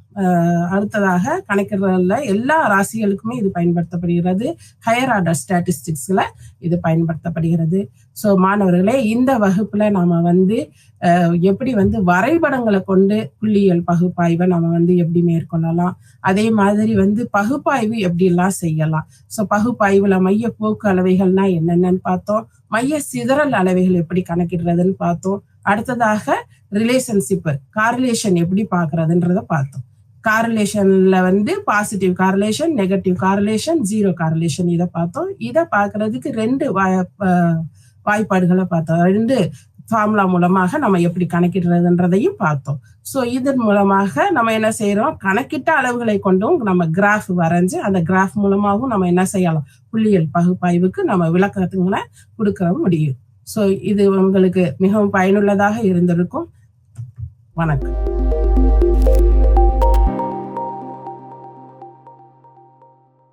அடுத்ததாக கணக்கிடுறதுல எல்லா ராசிகளுக்குமே இது பயன்படுத்தப்படுகிறது. ஹையர் ஆர்டர் ஸ்டாட்டிஸ்டிக்ஸ்ல இது பயன்படுத்தப்படுகிறது. ஸோ மாணவர்களே, இந்த வகுப்புல நாம வந்து எப்படி வந்து வரைபடங்களை கொண்டு புள்ளியியல் பகுப்பாய்வை நம்ம வந்து எப்படி மேற்கொள்ளலாம், அதே மாதிரி வந்து பகுப்பாய்வு எப்படி எல்லாம் செய்யலாம். ஸோ பகுப்பாய்வுல மைய போக்கு அளவைகள்னா என்னென்னு பார்த்தோம், மைய சிதறல் அளவைகள் எப்படி கணக்கிடுறதுன்னு பார்த்தோம். அடுத்ததாக ரிலேஷன்ஷிப் காரிலேஷன் எப்படி பாக்குறதுன்றத பார்த்தோம். காரிலேஷன்ல வந்து positive correlation, negative correlation, zero correlation இதை பார்த்தோம். இதை பாக்குறதுக்கு 2 வாய்ப்பாடுகளை பார்த்தோம். 2 ஃபார்முலா மூலமாக நம்ம எப்படி கணக்கிடுறதுன்றதையும் பார்த்தோம். ஸோ இதன் மூலமாக நம்ம என்ன செய்யறோம், கணக்கிட்ட அளவுகளை கொண்டும் நம்ம கிராஃப் வரைஞ்சு அந்த கிராஃப் மூலமாகவும் நம்ம என்ன செய்யலாம், புள்ளியியல் பகுப்பாய்வுக்கு நம்ம விளக்கங்களை கொடுக்க முடியும். ஸோ இது உங்களுக்கு மிகவும் பயனுள்ளதாக இருந்திருக்கும். வணக்கம்.